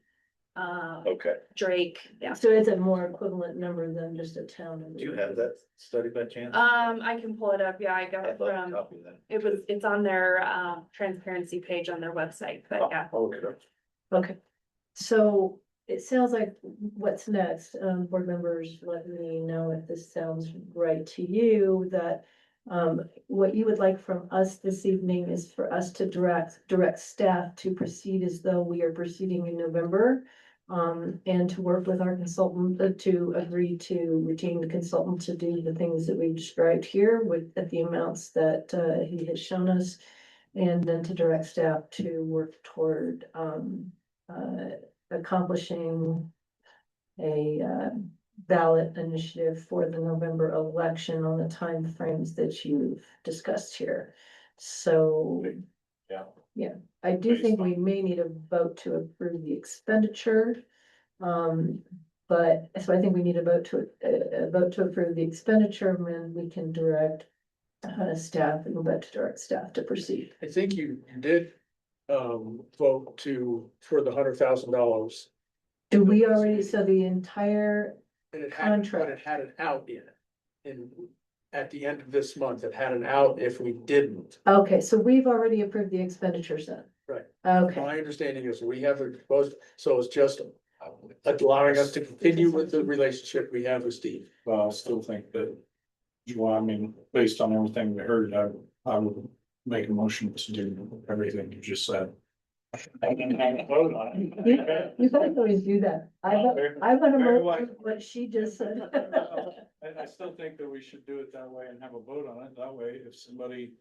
Okay, Drake, yeah. So it's a more equivalent number than just a town. do you have that study by chance? I can pull it up. Yeah, I got it I'd love a from, copy of that. it's on their, transparency page on their website, but yeah. Okay. Okay, so it sounds like what's next, board members, let me know if this sounds right to you, that. What you would like from us this evening is for us to direct staff to proceed as though we are proceeding in November. And to work with our consultant, to agree to retain the consultant to do the things that we described here with, at the amounts that, he has shown us. And then to direct staff to work toward, accomplishing a ballot initiative for the November election on the timeframes that you've discussed here. So. Yeah. Yeah, I do think we may need a vote to approve the expenditure. But, so I think we need a vote to approve the expenditure, and then we can direct staff, and vote to direct staff to proceed. I think you did, vote for the $100,000. Do we already, so the entire, And it had, but it Contract. had an out in, at the end of this month, it had an out if we didn't. okay, so we've already approved the expenditures then? Right. Okay, My understanding is we have a proposed, so it's just allowing us to continue with the relationship we have with Steve. Well, I still think that, well, I mean, based on everything we heard, I would make a motion to do everything you just said. you guys always do that. I want to Very know what she just said. I still think that we should do it that way and have a vote on it. That way, if somebody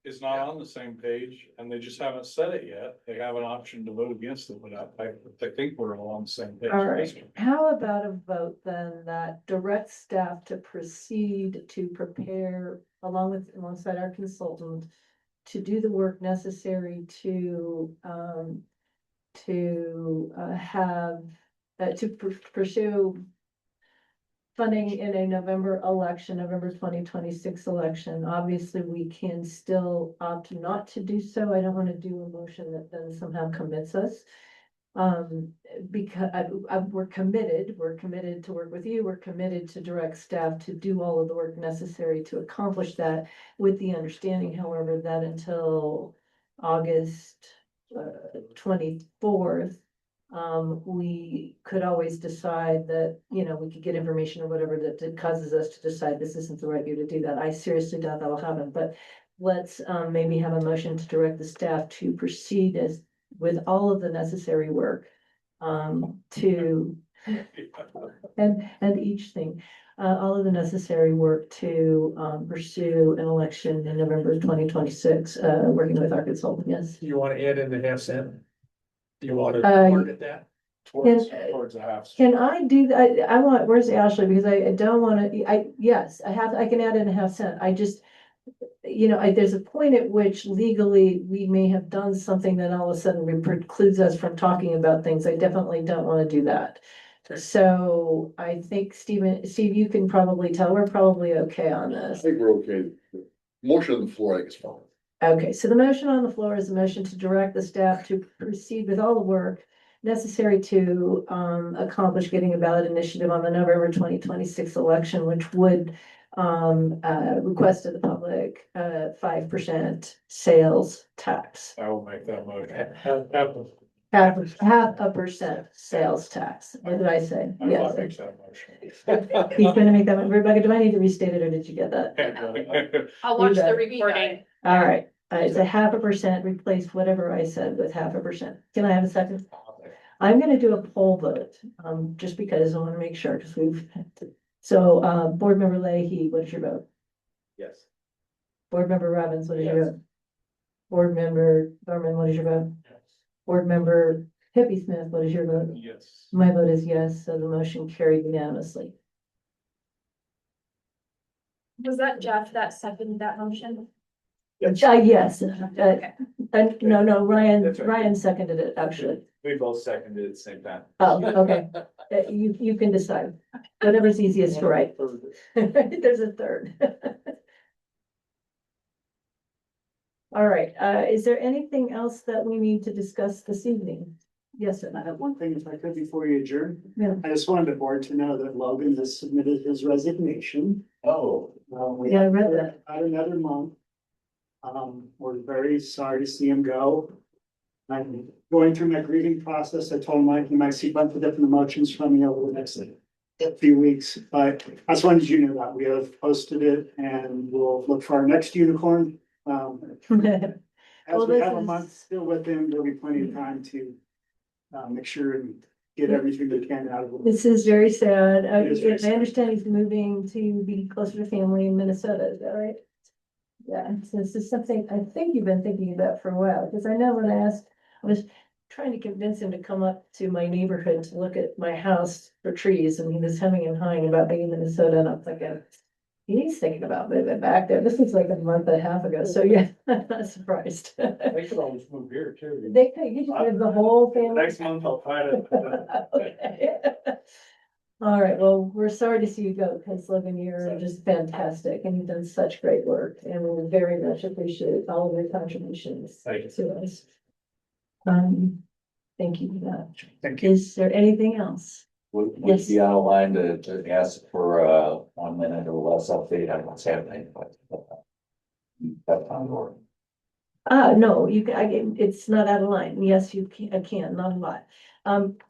is not on the same page and they just haven't said it yet, they have an option to vote against it. But I think we're all on the same page. All right, how about a vote then that directs staff to proceed to prepare alongside our consultant to do the work necessary to pursue funding in a November 2026 election. Obviously, we can still opt not to do so. I don't want to do a motion that then somehow commits us. Because we're committed to work with you. We're committed to direct staff to do all of the work necessary to accomplish that, with the understanding, however, that until August 24th, we could always decide that, we could get information or whatever that causes us to decide this isn't the right year to do that. I seriously doubt that'll happen, but let's maybe have a motion to direct the staff to proceed with all of the necessary work to and each thing, all of the necessary work to pursue an election in November 2026, working with our consultant. Yes. Do you want to add in the half cent? Do you want to Uh, target that? Towards the half. Can I do that? I want, where's Ashley? Because I don't want to, yes, I can add in a half cent. I just, there's a point at which legally we may have done something that all of a sudden precludes us from talking about things. I definitely don't want to do that. So I think Steve, you can probably tell, we're probably okay on I this. think we're okay. Motion on the floor, I think is fine. Okay, so the motion on the floor is a motion to direct the staff to proceed with all the work necessary to accomplish getting a ballot initiative on the November 2026 election, which would request of the public 5% sales tax. I will make that motion. Half a percent sales tax. What did I say? I Yes. will make that motion. He's gonna make that one. Rebecca, do I need to restate it or did you get that? I'll watch got the it. recording. All right, it's a 0.5%, replace whatever I said with 0.5%. Can I have a second? I'm gonna do a poll vote, just because I wanna make sure, because so, Board Member Leahy, what is your vote? Yes. Board Member Robbins, what is your Yes. vote? Board Member Thurman, what is your vote? Board Member Hippie Smith, what is your vote? Yes. My vote is yes, so the motion carried unanimously. Was that Jeff that seconded that motion? Yes, no, Ryan, That's right. Ryan seconded it, actually. We both seconded at the same time. Oh, okay. You can decide, whatever's easiest to write. There's a third. All right, is there anything else that we need to discuss this evening? Yes, sir. I have one thing if I could before you adjourn. Yeah. I just wanted the board to know that Logan has submitted his resignation. Oh, We Yeah, I have read that. About another month. We're very sorry to see him go. I'm going through my grieving process. I told him you might see a bunch of different emotions from me over the next few weeks, but I just wanted you to know that we have posted it and we'll look for our next unicorn. As Well, we this have a is- month still with him, there'll be plenty of time to make sure and get everything we can out of him. This is very sad. It is very I sad. understand he's moving to be closer to family in Minnesota, is that right? Yeah, so this is something I think you've been thinking about for a while, because I know when I was trying to convince him to come up to my neighborhood to look at my house for trees, and he was hemming and hawing about being in Minnesota, and I'm thinking, he's thinking about moving back there. This was like a month and a half ago, so yeah, I'm not surprised. They could always move here too. They could, you could have the whole family. Next month I'll try to. Okay. All right, well, we're sorry to see you go, because Logan, you're just fantastic, and you've done such great work, and we very much appreciate all of your contributions Thank you. to us. Thank you for that. Thank you. Is there anything else? would Yes. be out of line to ask for 1 minute or less update on what's happening, but. That's on board. No, you can, it's not out of line. Yes, you can, I can, not a lot.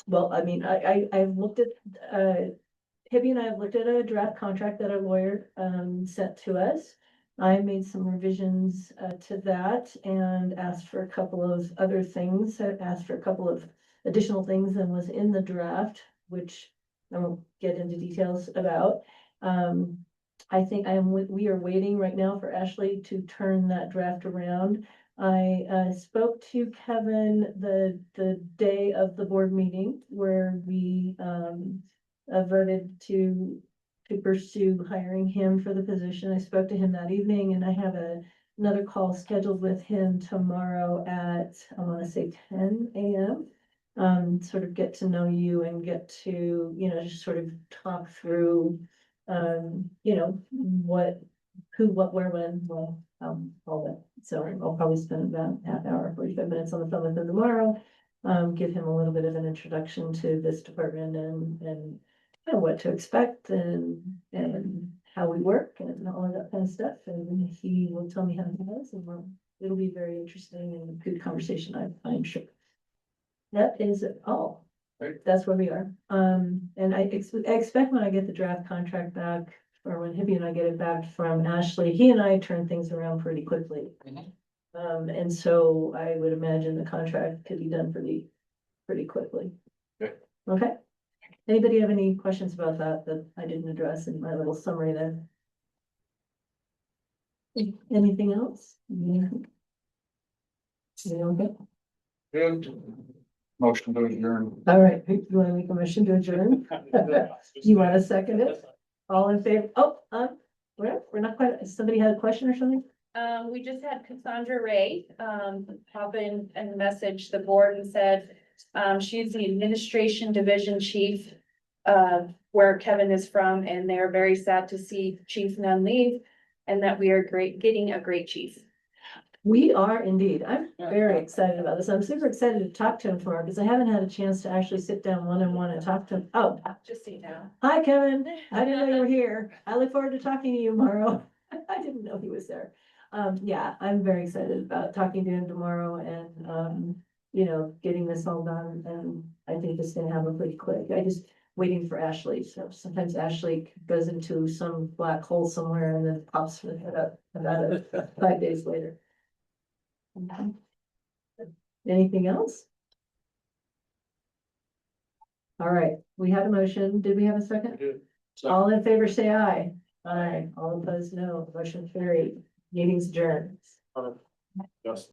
Well, I mean, I've looked at, Hibby and I have looked at a draft contract that our lawyer, sent to us. I made some revisions, to that and asked for a couple of other things. I asked for a couple of additional things than was in the draft, which I won't get into details about. I think we are waiting right now for Ashley to turn that draft around. I spoke to Kevin the day of the board meeting where we voted to pursue hiring him for the position. I spoke to him that evening and I have another call scheduled with him tomorrow at, I want to say 10 a.m. Sort of get to know you and get to, just sort of talk through, what, who, what, where, when, well, all that. So I'll probably spend about half hour, 45 minutes on the phone with him tomorrow. Give him a little bit of an introduction to this department and what to expect and how we work and all of that kind of stuff. And he will tell me how he does and it'll be very interesting and a good conversation, I'm sure. That is all. Right. That's where we are. And I expect when I get the draft contract back, or when Hibby and I get it back from Ashley, he and I turn things around pretty quickly. And so I would imagine the contract could be done pretty quickly. Okay. Okay. Anybody have any questions about that I didn't address in my little summary there? Anything else? Yeah. Okay. Good. Motion to adjourn. All right, you want to make a motion to adjourn? You want to second it? All in favor? Oh, we're not quite, somebody had a question or something? We just had Cassandra Ray, pop in and message the board and said, she's the administration division chief where Kevin is from, and they're very sad to see Chief Nunn leave, and that we are getting a great chief. We are indeed. I'm very excited about this. I'm super excited to talk to him tomorrow because I haven't had a chance to actually sit down one-on-one and talk to him. Oh, Just so you know. hi, Kevin. I didn't know you were here. I look forward to talking to you tomorrow. I didn't know he was there. Yeah, I'm very excited about talking to him tomorrow and, you know, getting this all done. And I think it's gonna happen pretty quick. I just waiting for Ashley. So sometimes Ashley goes into some black hole somewhere and then pops her head up about it 5 days later. Okay. Anything else? All right, we had a motion. Did we have a second? All in favor, say aye. Aye. All opposed, no. Motion carried. Meeting's adjourned. Just